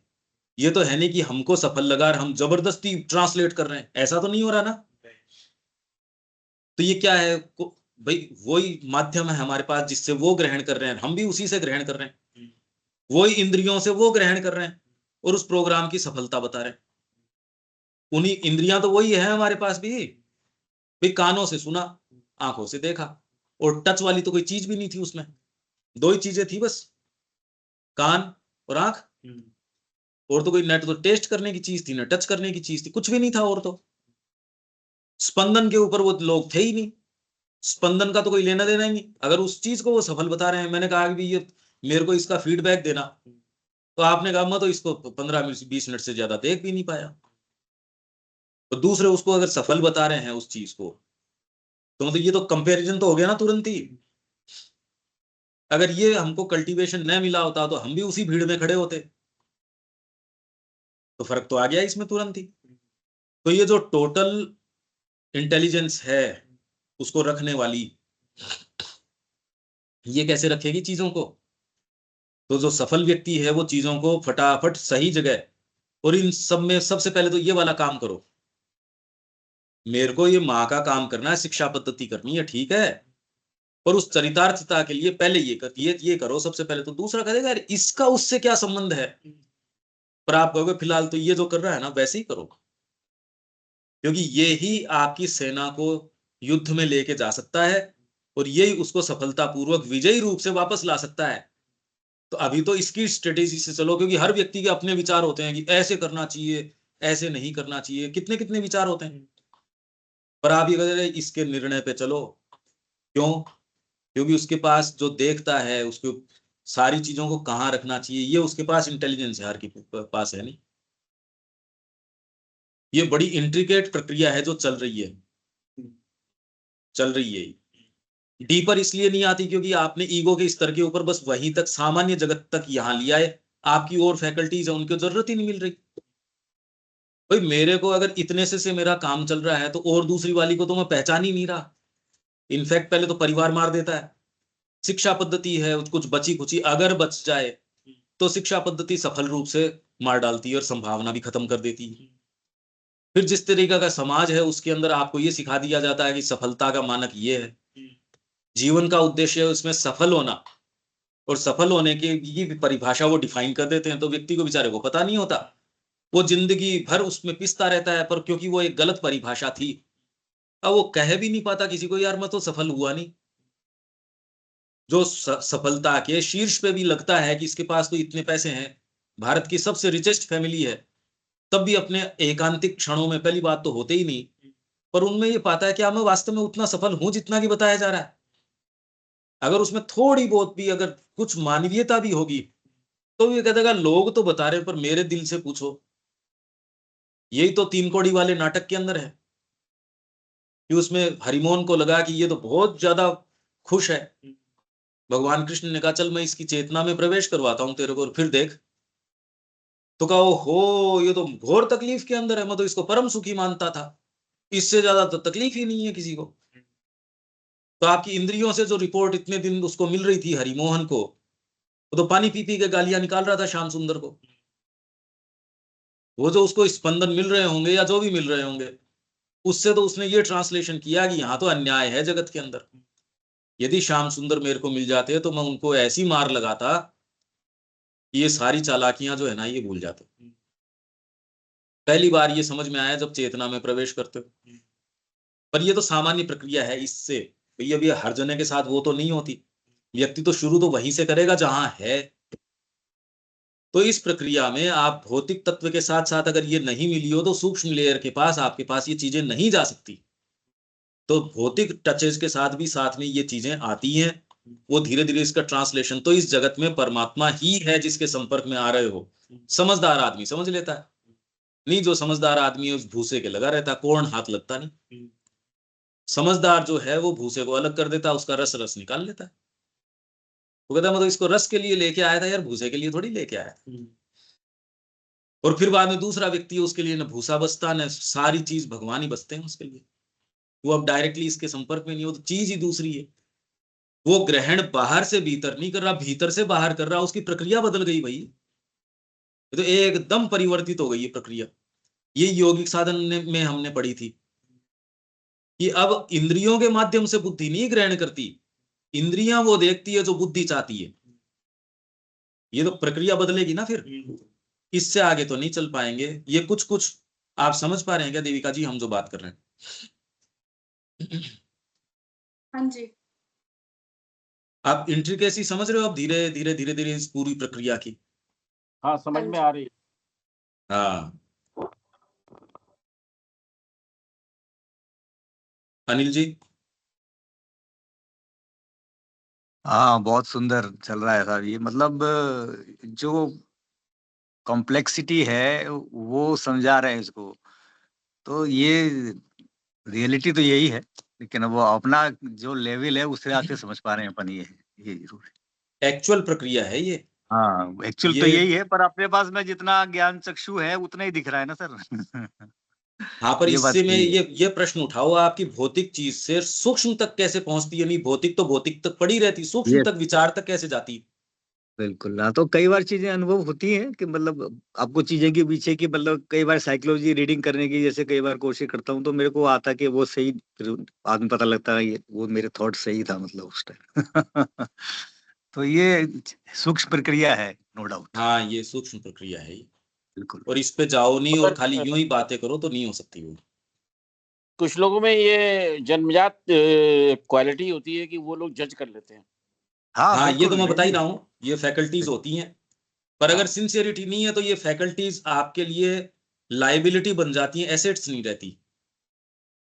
ये तो है नहीं कि हमको सफल लगा और हम जबरदस्ती ट्रांसलेट कर रहे हैं, ऐसा तो नहीं हो रहा ना। तो ये क्या है भाई, वही माध्यम है हमारे पास जिससे वो ग्रहण कर रहे हैं, हम भी उसी से ग्रहण कर रहे हैं, वही इंद्रियों से वो ग्रहण कर रहे हैं और उस प्रोग्राम की सफलता बता रहे हैं। उन्हीं इंद्रियां तो वही है हमारे पास भी, भाई कानों से सुना, आंखों से देखा, और टच वाली तो कोई चीज भी नहीं थी उसमें, दो ही चीजें थी बस, कान और आंख, और तो कोई नेट तो टेस्ट करने की चीज थी ना टच करने की चीज थी, कुछ भी नहीं था। और तो स्पंदन के ऊपर वो लोग थे ही नहीं, स्पंदन का तो कोई लेना देना ही नहीं, अगर उस चीज को वो सफल बता रहे हैं। मैंने कहा कि ये मेरे को इसका फीडबैक देना, तो आपने कहा मैं तो इसको 15-20 मिनट से ज्यादा देख भी नहीं पाया। तो दूसरे उसको अगर सफल बता रहे हैं उस चीज को, तो मतलब ये तो कंपैरिजन तो हो गया ना तुरंत ही। अगर ये हमको कल्टीवेशन न मिला होता तो हम भी उसी भीड़ में खड़े होते, तो फर्क तो आ गया इसमें तुरंत ही। तो ये जो टोटल इंटेलिजेंस है उसको रखने वाली, ये कैसे रखेगी चीजों को? तो जो सफल व्यक्ति है वो चीजों को फटाफट सही जगह, और इन सब में सबसे पहले तो ये वाला काम करो, मेरे को ये माँ का काम करना है, शिक्षा पद्धति करनी है, ठीक है, पर उस चरितार्थता के लिए पहले ये करो सबसे पहले। तो दूसरा कहेगा यार इसका उससे क्या संबंध है, पर आप कहोगे फिलहाल तो ये जो कर रहा है ना वैसे ही करो, क्योंकि ये ही आपकी सेना को युद्ध में लेके जा सकता है, और यही उसको सफलतापूर्वक विजयी रूप से वापस ला सकता है। तो अभी तो इसकी स्ट्रेटेजी से चलो, क्योंकि हर व्यक्ति के अपने विचार होते हैं कि ऐसे करना चाहिए, ऐसे नहीं करना चाहिए, कितने कितने विचार होते हैं, पर आप ये कहते हैं इसके निर्णय पे चलो। क्यों? क्योंकि उसके पास जो देखता है उसको सारी चीजों को कहाँ रखना चाहिए, ये उसके पास इंटेलिजेंस है, हर के पास है नहीं। ये बड़ी इंट्रिकेट प्रक्रिया है जो चल रही है, चल रही है। डीपर इसलिए नहीं आती क्योंकि आपने ईगो के स्तर के ऊपर बस वहीं तक, सामान्य जगत तक यहाँ लिया है। आपकी और फैकल्टीज है, उनको जरूरत ही नहीं मिल रही। भाई मेरे को अगर इतने से मेरा काम चल रहा है तो और दूसरी वाली को तो मैं पहचान ही नहीं रहा। इनफैक्ट पहले तो परिवार मार देता है। शिक्षा पद्धति है, कुछ बची खुची अगर बच जाए तो शिक्षा पद्धति सफल रूप से मार डालती है और संभावना भी खत्म कर देती है। फिर जिस तरीके का समाज है उसके अंदर आपको ये सिखा दिया जाता है कि सफलता का मानक ये है, जीवन का उद्देश्य है उसमें सफल होना, और सफल होने की ये परिभाषा वो डिफाइन कर देते हैं, तो व्यक्ति को बेचारे को पता नहीं होता, वो जिंदगी भर उसमें पिसता रहता है। पर क्योंकि वो एक गलत परिभाषा थी, अब वो कह भी नहीं पाता किसी को, यार मैं तो सफल हुआ नहीं। जो सफलता के शीर्ष पे भी लगता है कि इसके पास तो इतने पैसे हैं, भारत की सबसे रिचेस्ट फैमिली है, तब भी अपने एकांतिक क्षणों में पहली बात तो होते ही नहीं, पर उनमें ये पाता है कि मैं वास्तव में उतना सफल हूं जितना कि बताया जा रहा है। अगर उसमें थोड़ी बहुत भी अगर कुछ मानवीयता भी होगी तो ये कहता है लोग तो बता रहे पर मेरे दिल से पूछो। यही तो तीन कौड़ी वाले नाटक के अंदर है कि उसमें हरिमोहन को लगा कि ये तो बहुत ज्यादा खुश है। भगवान कृष्ण ने कहा चल मैं इसकी चेतना में प्रवेश करवाता हूं तेरे को, फिर देख। तो कहा हो ये तो घोर तकलीफ के अंदर है, मैं तो इसको परम सुखी मानता था, इससे ज्यादा तो तकलीफ ही नहीं है किसी को। तो आपकी इंद्रियों से जो रिपोर्ट इतने दिन उसको मिल रही थी हरिमोहन को, वो तो पानी पी पी के गालियां निकाल रहा था श्याम सुंदर को। वो जो उसको स्पंदन मिल रहे होंगे या जो भी मिल रहे होंगे, उससे तो उसने ये ट्रांसलेशन किया कि यहाँ तो अन्याय है जगत के अंदर। यदि श्याम सुंदर मेरे को मिल जाते तो मैं उनको ऐसी मार लगाता कि ये सारी चालाकियां जो है ना ये भूल जाते। पहली बार ये समझ में आया जब चेतना में प्रवेश करते हो। पर ये तो सामान्य प्रक्रिया है, इससे भैया भी हर जने के साथ वो तो नहीं होती। व्यक्ति तो शुरू तो वहीं से करेगा जहां है। तो इस प्रक्रिया में आप भौतिक तत्व के साथ साथ अगर ये नहीं मिली हो तो सूक्ष्म लेयर के पास आपके पास ये चीजें नहीं जा सकती। तो भौतिक टचेज के साथ भी साथ में ये चीजें आती हैं, वो धीरे धीरे इसका ट्रांसलेशन तो इस जगत में परमात्मा ही है जिसके संपर्क में आ रहे हो। समझदार आदमी समझ लेता है, नहीं जो समझदार आदमी है उस भूसे के लगा रहता, कौन हाथ लगता नहीं। समझदार जो है वो भूसे को अलग कर देता, उसका रस रस निकाल लेता है। वो कहता मतलब इसको रस के लिए लेके आया था यार, भूसे के लिए थोड़ी लेके आया था। और फिर बाद में दूसरा व्यक्ति है, उसके लिए न भूसा बसता न सारी चीज, भगवान ही बसते हैं उसके लिए। वो अब डायरेक्टली इसके संपर्क में नहीं हो तो चीज ही दूसरी है। वो ग्रहण बाहर से भीतर नहीं कर रहा, भीतर से बाहर कर रहा, उसकी प्रक्रिया बदल गई भाई। तो एकदम परिवर्तित हो गई ये प्रक्रिया। ये योगिक साधन में हमने पढ़ी थी कि अब इंद्रियों के माध्यम से बुद्धि नहीं ग्रहण करती, इंद्रियां वो देखती है जो बुद्धि चाहती है। ये तो प्रक्रिया बदलेगी ना फिर, इससे आगे तो नहीं चल पाएंगे। ये कुछ कुछ आप समझ पा रहे हैं क्या देविका जी हम जो बात कर रहे हैं? हाँ जी। आप इंट्रिकेसी समझ रहे हो अब धीरे धीरे धीरे धीरे इस पूरी प्रक्रिया की? हाँ समझ में आ रही है। हाँ अनिल जी। हाँ बहुत सुंदर चल रहा है साहब ये, मतलब जो कॉम्प्लेक्सिटी है वो समझा रहे हैं इसको। तो ये रियलिटी तो यही है, लेकिन वो अपना जो लेवल है उससे आके समझ पा रहे हैं अपन, ये जरूर है। एक्चुअल प्रक्रिया है ये। हाँ एक्चुअल तो ये यही है, पर अपने पास में जितना ज्ञान चक्षु है उतना ही दिख रहा है ना सर। हाँ पर ये बात इससे में सही है। ये प्रश्न उठाओ, आपकी भौतिक चीज से सूक्ष्म तक कैसे पहुंचती है? नहीं भौतिक तो भौतिक तक पड़ी रहती, सूक्ष्म ये तक विचार तक कैसे जाती? बिल्कुल ना, तो कई बार चीजें अनुभव होती हैं कि मतलब आपको चीजें के पीछे की, मतलब कई बार साइकोलॉजी रीडिंग करने की जैसे कई बार कोशिश करता हूँ तो मेरे को आता कि वो सही, फिर बाद में पता लगता है ये वो मेरे थॉट सही था मतलब उस टाइम। तो ये सूक्ष्म प्रक्रिया है, नो डाउट। हाँ ये सूक्ष्म प्रक्रिया है ये। बिल्कुल। और इस पे जाओ नहीं और मगर खाली यूं ही बातें करो तो नहीं हो सकती वो। कुछ लोगों में ये जन्मजात क्वालिटी होती है कि वो लोग जज कर लेते हैं। हाँ हाँ ये तो बिल्कुल मैं बता ही नहीं। रहा हूँ, ये फैकल्टीज होती हैं। पर अगर सिंसियरिटी नहीं है तो ये फैकल्टीज आपके लिए लाइबिलिटी बन जाती हैं, एसेट्स नहीं रहती,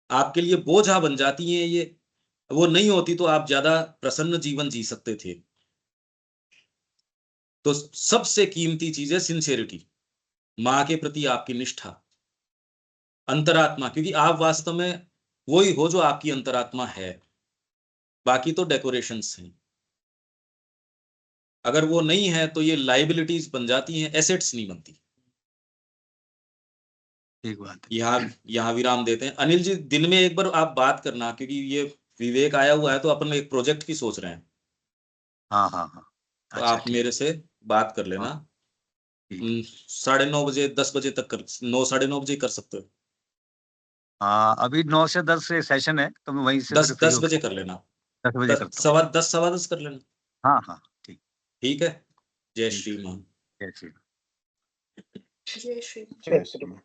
आपके लिए बोझा बन जाती हैं ये। वो नहीं होती तो आप ज्यादा प्रसन्न जीवन जी सकते थे। तो सबसे कीमती चीज है सिंसियरिटी, माँ के प्रति आपकी निष्ठा, अंतरात्मा, क्योंकि आप वास्तव में वही हो जो आपकी अंतरात्मा है। बाकी तो डेकोरेशंस हैं। अगर वो नहीं है तो ये लाइबिलिटीज बन जाती हैं, एसेट्स नहीं बनती। ठीक बात है। यहाँ विराम देते हैं। अनिल जी दिन में एक बार आप बात करना, क्योंकि ये विवेक आया हुआ है तो अपन एक प्रोजेक्ट की सोच रहे हैं, हाँ हाँ हाँ, तो अच्छा आप ठीक। मेरे से बात कर लेना। हाँ, ठीक। 9:30 बजे 10 बजे तक कर, 9 9:30 बजे कर सकते हो। हाँ, अभी 9 से 10 से सेशन है, तो मैं वहीं से फिर फ्री 10 होकर बजे कर लेना। 10 बजे करता हूँ। 10 सवा 10 कर लेना। हाँ हाँ, ठीक। ठीक है। जय ठीक श्री है। राम। जय श्री राम। जय श्री जय श्री राम।